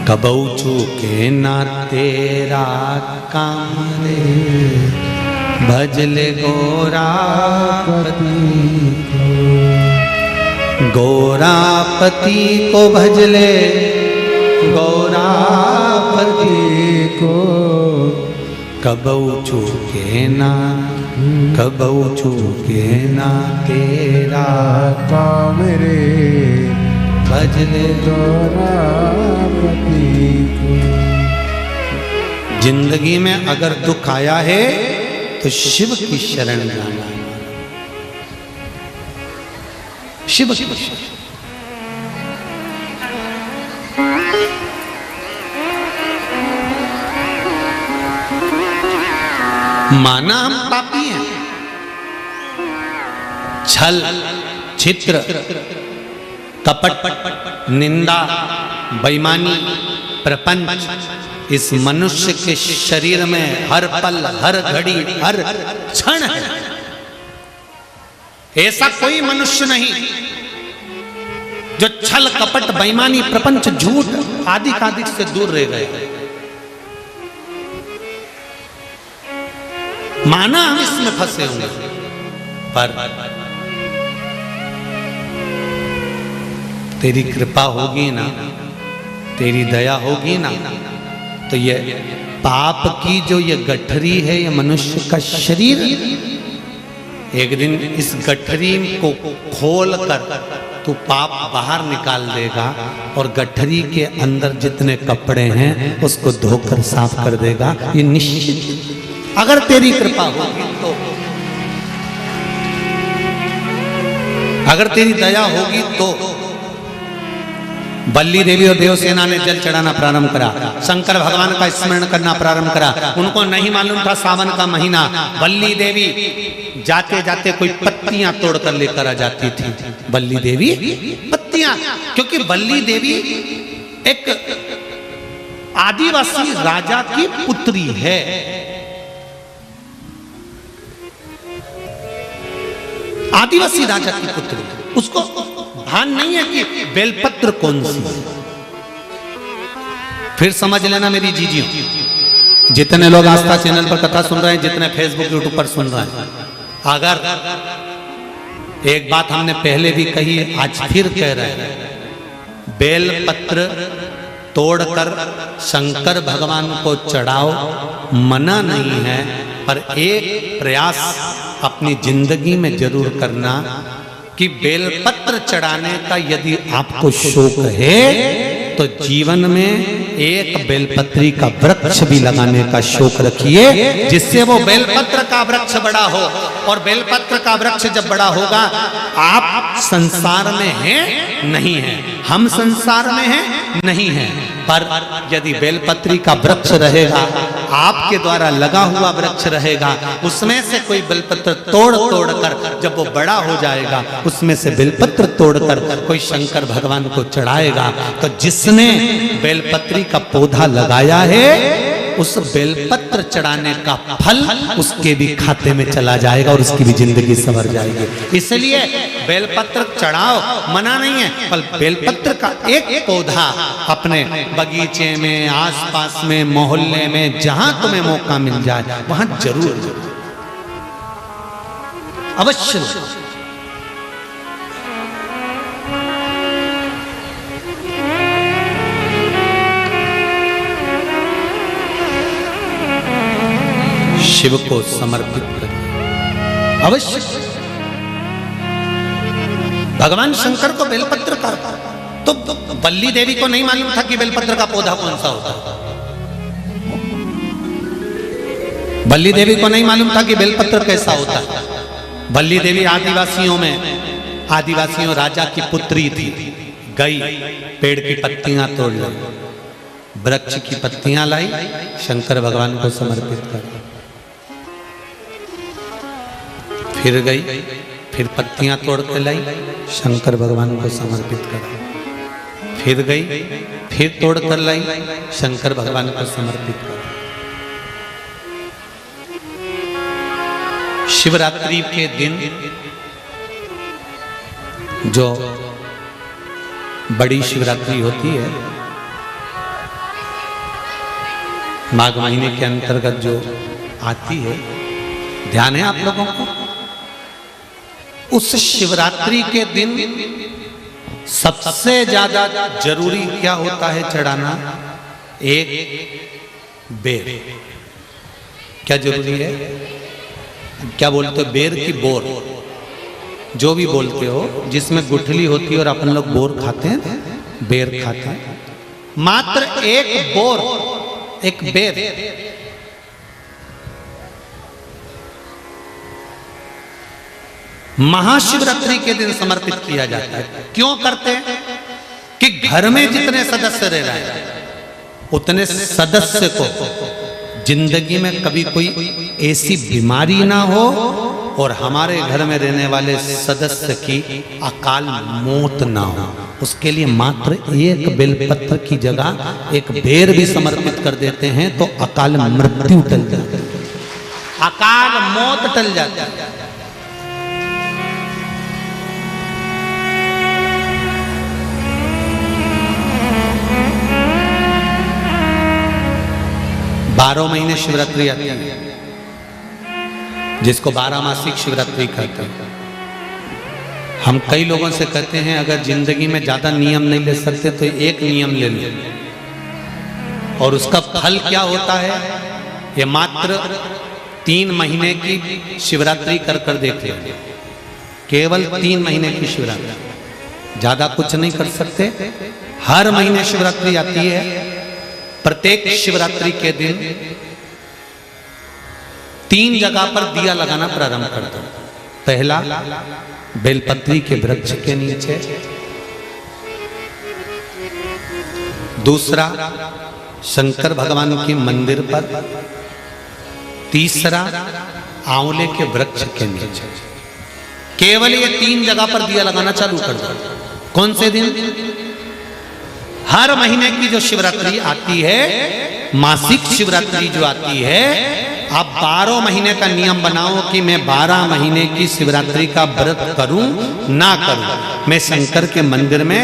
कबऊ चूके ना तेरा काम रे, भजले गोरापति को, गोरापति को भजले गोरापति को, कबऊ चूके ना तेरा काम रे, भजले गोरापति को। जिंदगी में अगर दुख आया है तो शिव की शरण जाना, शिव की शरण। माना हम पापी हैं, छल छित्र कपट निंदा बेईमानी प्रपंच इस मनुष्य के शरीर में हर पल हर घड़ी हर क्षण है। ऐसा कोई मनुष्य नहीं जो छल कपट बेईमानी प्रपंच झूठ आदि आदि से दूर रह गए। माना हम इसमें फंसे होंगे, पर तेरी कृपा होगी ना, तेरी दया होगी ना, तो ये पाप की जो ये गठरी है, ये मनुष्य का शरीर, एक दिन इस गठरी को खोल कर तू पाप बाहर निकाल देगा और गठरी के अंदर जितने कपड़े हैं उसको धोकर साफ कर देगा। ये निश्चित, अगर तेरी कृपा होगी तो, अगर तेरी दया होगी तो। वल्ली देवी और देवसेना ने जल चढ़ाना प्रारंभ करा, शंकर भगवान का स्मरण करना प्रारंभ करा। उनको नहीं मालूम था सावन का महीना। वल्ली देवी जाते जाते कोई पत्तियां तोड़कर लेकर आ जाती थी। वल्ली देवी पत्तियां, क्योंकि वल्ली देवी एक आदिवासी राजा की पुत्री है। आदिवासी राजा की पुत्री, उसको भान नहीं है कि बेलपत्र कौन सी। फिर समझ लेना मेरी जीजियों, जितने लोग आस्था चैनल पर कथा सुन रहे हैं, जितने फेसबुक यूट्यूब पर सुन रहे हैं, अगर एक बात हमने पहले भी कही, आज फिर कह रहे हैं, बेलपत्र तोड़कर शंकर भगवान को चढ़ाओ, मना नहीं है, पर एक प्रयास अपनी जिंदगी में जरूर करना कि बेलपत्र चढ़ाने का यदि आपको शौक है तो जीवन में एक बेलपत्री का वृक्ष भी लगाने का शौक रखिए, जिससे वो बेलपत्र का वृक्ष बड़ा हो। और बेलपत्र का वृक्ष जब बड़ा होगा, आप संसार में हैं नहीं हैं, हम संसार में हैं नहीं हैं, पर यदि बेलपत्री का वृक्ष रहेगा, आपके द्वारा लगा हुआ वृक्ष रहेगा, उसमें से कोई बेलपत्र तोड़ कर जब वो बड़ा हो जाएगा, उसमें से बेलपत्र तोड़कर कोई शंकर भगवान को चढ़ाएगा, तो जिसने बेलपत्री का पौधा लगाया है, उस बेलपत्र चढ़ाने का फल उसके भी खाते में चला जाएगा और उसकी भी जिंदगी संवर जाएगी। इसलिए बेलपत्र चढ़ाओ, मना नहीं है, पर बेलपत्र का एक पौधा अपने बगीचे में, आसपास में, मोहल्ले में, जहां तुम्हें मौका मिल जाए वहां जरूर अवश्य। शिव को समर्पित करिए अवश्य। भगवान शंकर को बेलपत्र का, तो बल्ली देवी को नहीं मालूम था कि बेलपत्र का पौधा कौन सा होता है। बल्ली देवी को नहीं मालूम था कि बेलपत्र कैसा होता है। बल्ली देवी आदिवासियों राजा की पुत्री थी। गई, पेड़ की पत्तियां तोड़ लाई, वृक्ष की पत्तियां लाई, शंकर भगवान को समर्पित कर। फिर गई, फिर पत्तियां तोड़ के लाई, शंकर भगवान को समर्पित करा। फिर गई, फिर तोड़ कर लाई, शंकर भगवान को समर्पित करा। शिवरात्रि के दिन जो बड़ी शिवरात्रि होती है, माघ महीने के अंतर्गत जो आती है, ध्यान है आप लोगों को? उस शिवरात्रि के दिन सबसे ज्यादा जरूरी क्या होता है चढ़ाना? एक बेर। क्या जरूरी है? क्या बोलते हो? बेर की बोर, जो भी बोलते हो, जिसमें गुठली होती है और अपन लोग बोर खाते हैं, बेर खाते हैं। मात्र एक बोर, एक बेर महाशिवरात्रि के दिन समर्पित किया जाता है। क्यों करते हैं? कि घर में जितने सदस्य रह रहे हैं, उतने सदस्य को जिंदगी में कभी कोई ऐसी बीमारी ना हो और हमारे घर में रहने वाले सदस्य की अकाल मौत ना हो। उसके लिए मात्र एक बेलपत्र की जगह एक बेर भी समर्पित कर देते हैं तो अकाल मृत्यु टल जाती है, अकाल मौत टल जाती है। बारह महीने शिवरात्रि आती है, जिसको 12 मासिक शिवरात्रि कहते हैं। हम कई लोगों से कहते हैं अगर जिंदगी में ज्यादा नियम नहीं ले सकते तो एक नियम ले लो, और उसका फल क्या होता है ये मात्र 3 महीने की शिवरात्रि कर कर देखते हैं। केवल 3 महीने की शिवरात्रि, ज्यादा कुछ नहीं कर सकते। हर महीने शिवरात्रि आती है। प्रत्येक शिवरात्रि के दिन 3 जगह पर दिया लगाना प्रारंभ कर दो। पहला बेलपत्री के वृक्ष के नीचे, दूसरा शंकर भगवान के मंदिर पर, तीसरा आंवले के वृक्ष के नीचे। केवल ये 3 जगह पर दिया लगाना चालू कर दो। कौन से दिन? हर महीने की जो शिवरात्रि आती है, मासिक शिवरात्रि जो आती है, आप 12 महीने का नियम बनाओ कि मैं 12 महीने की शिवरात्रि का व्रत करूं ना करूं। मैं शंकर के मंदिर में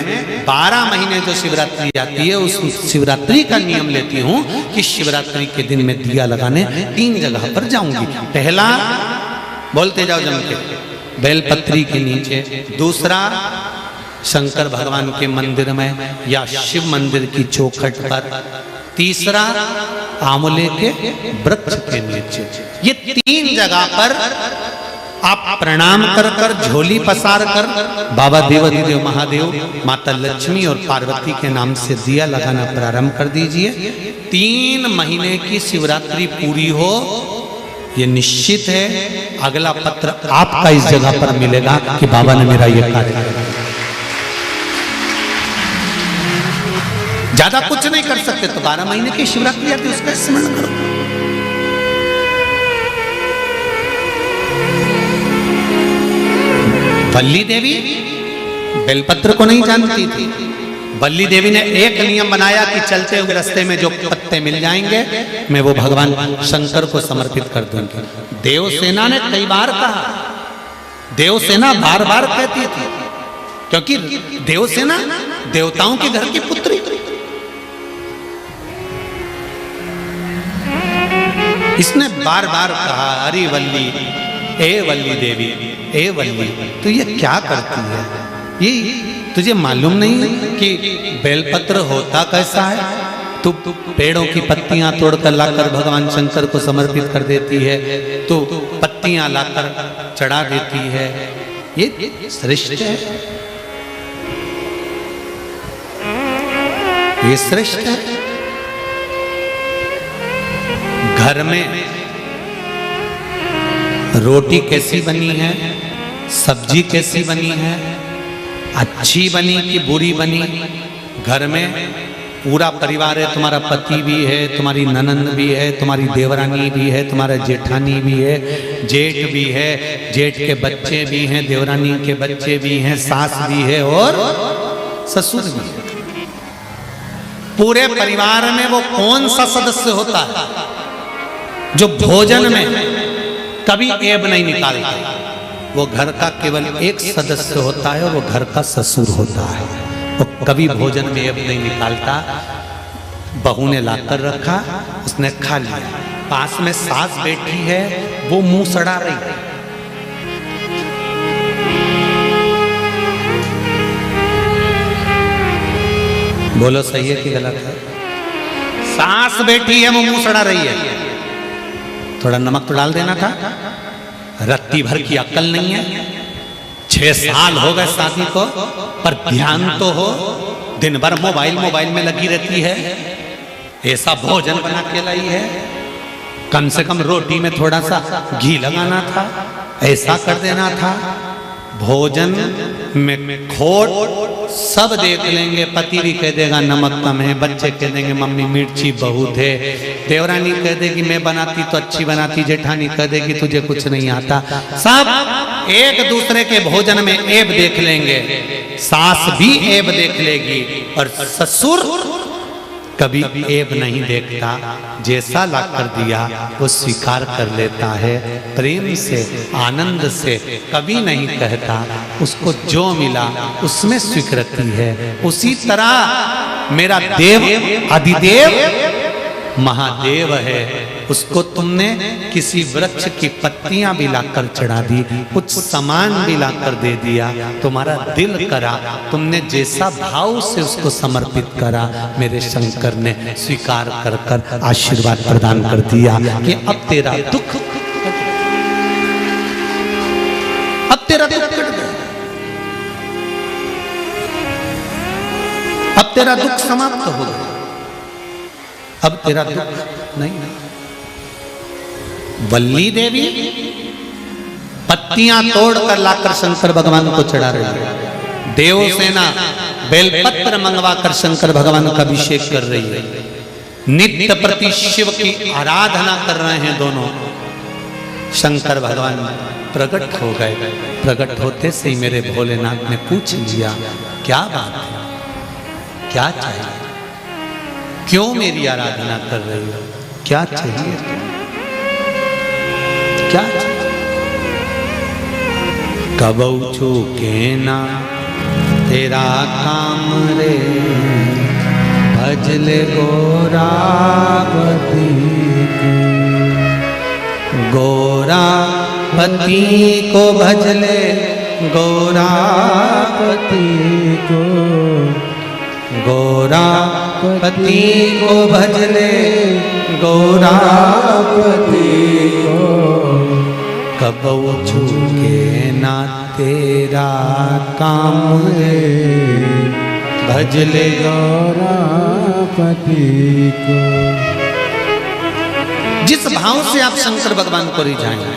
12 महीने जो शिवरात्रि आती है उस शिवरात्रि का नियम लेती हूं कि शिवरात्रि के दिन मैं दिया लगाने 3 जगह पर जाऊंगी। पहला, बोलते जाओ जम के, बेलपत्री के नीचे। दूसरा, शंकर भगवान के मंदिर में या शिव मंदिर की चौखट पर। तीसरा, आंवले के वृक्ष के नीचे। ये 3 जगह पर आप प्रणाम कर कर झोली पसार कर बाबा देवाधिदेव महादेव, माता लक्ष्मी और पार्वती के नाम से दिया लगाना प्रारंभ कर दीजिए। 3 महीने की शिवरात्रि पूरी हो, ये निश्चित है अगला पत्र आपका इस जगह पर मिलेगा कि बाबा ने मेरा ये कार्य किया। ज्यादा कुछ नहीं कर सकते तो 12 महीने की शिवरात्रि आती है, उसका स्मरण करो। वल्ली देवी बेलपत्र को नहीं जानती थी। वल्ली देवी ने एक नियम बनाया कि चलते हुए रास्ते में जो पत्ते मिल जाएंगे मैं वो भगवान शंकर को समर्पित कर दूंगी। देवसेना ने कई बार कहा, देवसेना बार बार कहती थी, क्योंकि देवसेना देवताओं के घर की पुत्री। इसने बार बार कहा, अरे वल्ली, ए वल्ली देवी, ए वल्ली, तू ये क्या करती है? ये तुझे मालूम नहीं कि बेलपत्र होता कैसा है? तू पेड़ों की पत्तियां तोड़कर लाकर भगवान शंकर को समर्पित कर देती है, तो पत्तियां लाकर चढ़ा देती है, ये श्रेष्ठ है, ये श्रेष्ठ है। घर में रोटी कैसी बनी है, सब्जी कैसी बनी है, अच्छी बनी कि बुरी बनी, घर में पूरा परिवार है, तुम्हारा पति भी है, तुम्हारी ननंद भी है, तुम्हारी देवरानी भी है, तुम्हारा जेठानी भी है, जेठ भी है, जेठ के बच्चे भी हैं, देवरानी के बच्चे भी हैं, सास भी है और ससुर भी है। पूरे परिवार में वो कौन सा सदस्य होता है जो भोजन में कभी ऐब नहीं निकालता? वो घर का केवल एक सदस्य होता है और वो घर का ससुर होता है। वो कभी भोजन में ऐब नहीं निकालता। बहू ने लाकर रखा, उसने खा लिया, पास में सास बैठी है, वो मुंह सड़ा रही है, बोलो सही है कि गलत है? सास बैठी है, वो मुंह सड़ा रही है, थोड़ा नमक तो डाल देना था। रत्ती भर की अक्ल नहीं है, 6 साल हो गए शादी को, पर ध्यान तो हो, दिन भर मोबाइल में लगी रहती है। ऐसा भोजन बना के लाई है, कम से कम रोटी में थोड़ा सा घी लगाना था, ऐसा कर देना था। भोजन में खोट सब देख लेंगे, पति भी कह देगा नमक कम है, बच्चे कह देंगे मम्मी मिर्ची बहुत है, देवरानी कह देगी मैं बनाती तो अच्छी बनाती, जेठानी कह देगी तुझे कुछ नहीं आता। सब एक दूसरे के भोजन में ऐब देख लेंगे, सास भी ऐब देख लेगी और ससुर कभी ऐब नहीं देखता। जैसा ला कर दिया वो स्वीकार कर लेता है, प्रेम से आनंद से, कभी नहीं कहता। उसको जो मिला उसमें स्वीकृति है। उसी तरह मेरा देव अधिदेव महादेव है, उसको तुमने किसी वृक्ष की पत्तियां भी लाकर चढ़ा दी, कुछ सामान भी लाकर दे दिया, तुम्हारा दिल करा, तुमने जैसा भाव से उसको समर्पित करा, मेरे शंकर ने स्वीकार कर कर आशीर्वाद प्रदान कर दिया कि अब तेरा दुख, अब तेरा दुख कट गया, अब तेरा दुख समाप्त हो गया, अब तेरा दुख नहीं। वल्ली देवी पत्तियां तोड़कर लाकर शंकर भगवान को चढ़ा रही है। देवसेना बेलपत्र मंगवाकर शंकर भगवान का अभिषेक कर रही है। नित्य प्रति शिव की आराधना कर रहे हैं दोनों। शंकर भगवान प्रकट हो गए। प्रकट होते से ही मेरे भोलेनाथ ने पूछ लिया, क्या बात है, क्या चाहिए, क्यों मेरी आराधना कर रही हो, क्या चाहिए, क्या चाहिए? कबऊ चूके ना तेरा काम रे, भजले गोरापति को, गोरापति को भजले, गोरापति को, गोरापति को भजले, गोरापति को, कब चूके ना तेरा काम रे, भज ले गौरापति को। जिस भाव से आप शंकर भगवान को रिझाएंगे,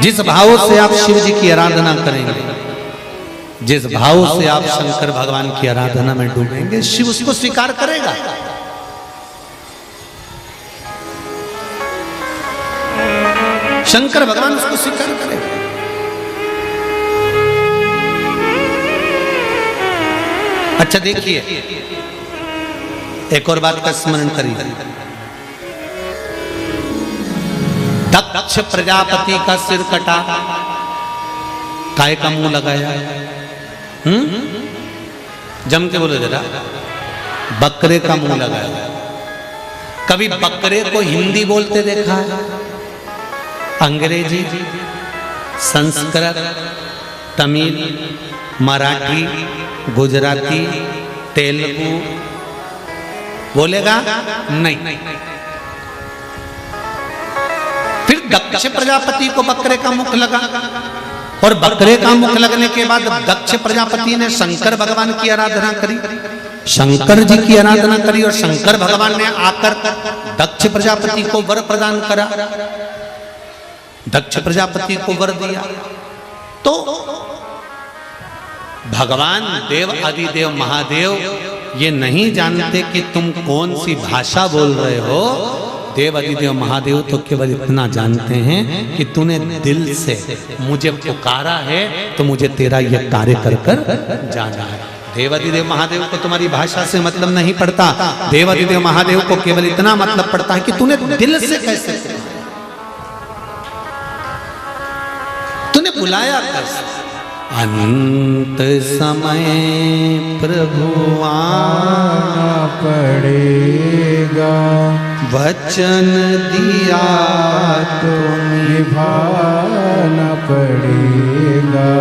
जिस भाव से आप शिव जी की आराधना करेंगे, जिस भाव से आप शंकर भगवान की आराधना में डूबेंगे, शिव उसको स्वीकार करेगा। शंकर भगवान उसको स्वीकार करेगा। अच्छा देखिए, एक और बात का स्मरण करिए। दक्ष प्रजापति का सिर कटा, काय का मुंह लगाया? जम के बोले जरा, बकरे का मुंह लगाया। कभी बकरे को हिंदी बोलते देखा है? अंग्रेजी, संस्कृत, तमिल, मराठी, गुजराती, तेलुगु बोलेगा? नहीं। फिर दक्ष प्रजापति को बकरे का मुख लगा, और बकरे का मुख लगने के बाद दक्ष प्रजापति ने शंकर भगवान की आराधना करी, शंकर जी की आराधना करी, और शंकर भगवान ने आकर दक्ष प्रजापति को वर प्रदान करा, दक्ष प्रजापति को वर दिया। तो भगवान देव आदिदेव महादेव ये नहीं जानते कि तुम कौन सी भाषा बोल रहे हो। देव आदिदेव महादेव तो केवल इतना जानते हैं कि तूने दिल से मुझे पुकारा है, तो मुझे तेरा यह कार्य कर कर जाना है। देव आदिदेव महादेव को तुम्हारी भाषा से मतलब नहीं पड़ता। देव आदिदेव महादेव को केवल इतना मतलब पड़ता है कि तूने दिल से कैसे, तूने बुलाया कैसे। अंत समय प्रभु आना पड़ेगा, वचन दिया तो निभाना पड़ेगा।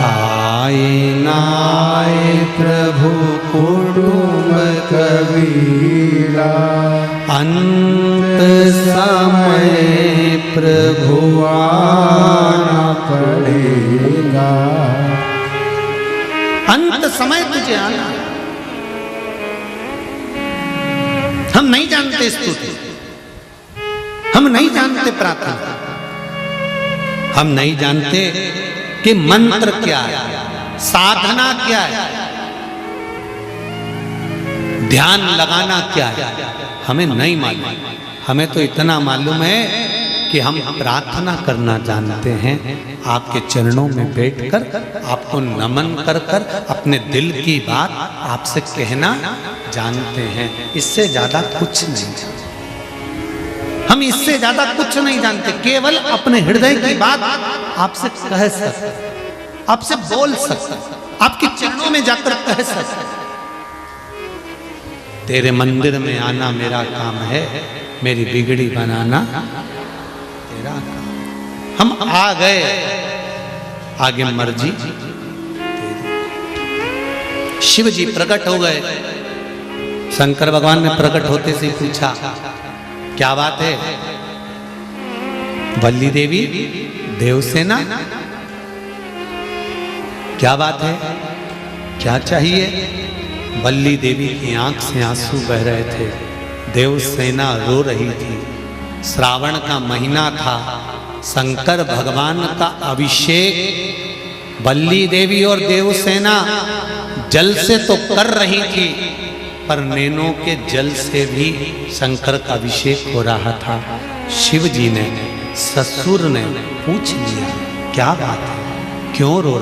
आए नाए प्रभु कुटुंब कबीला, अंत समय प्रभु आना पड़ेगा। अंत समय तुझे आना। हम नहीं जानते स्तुति, हम नहीं जानते प्रार्थना, हम नहीं जानते कि मंत्र क्या है, साधना क्या है, ध्यान लगाना क्या है, हमें नहीं मालूम। हमें तो इतना मालूम है कि हम प्रार्थना करना जानते हैं, आपके चरणों में बैठकर आपको नमन कर कर अपने दिल की बात आपसे कहना जानते हैं। इससे ज्यादा कुछ नहीं जानते, हम इससे ज्यादा कुछ नहीं जानते। केवल अपने हृदय की बात आपसे कह सकते, आपसे बोल सकते, आपके चरणों में जाकर कह सकते। तेरे मंदिर में आना मेरा काम है, मेरी बिगड़ी बनाना तेरा काम। हम आ गए, आगे मर्जी तेरी। शिव जी प्रकट हो गए। शंकर भगवान ने प्रकट होते से पूछा, क्या बात है? वल्ली देवी, देवसेना, क्या बात है, क्या चाहिए? वल्ली देवी की आंख से आंसू बह रहे थे, देवसेना रो रही थी। श्रावण का महीना था, शंकर भगवान का अभिषेक वल्ली देवी और देवसेना जल से तो कर रही थी, पर नैनों के जल से भी शंकर का अभिषेक हो रहा था। शिव जी ने, ससुर ने पूछ लिया, क्या बात है, क्यों रो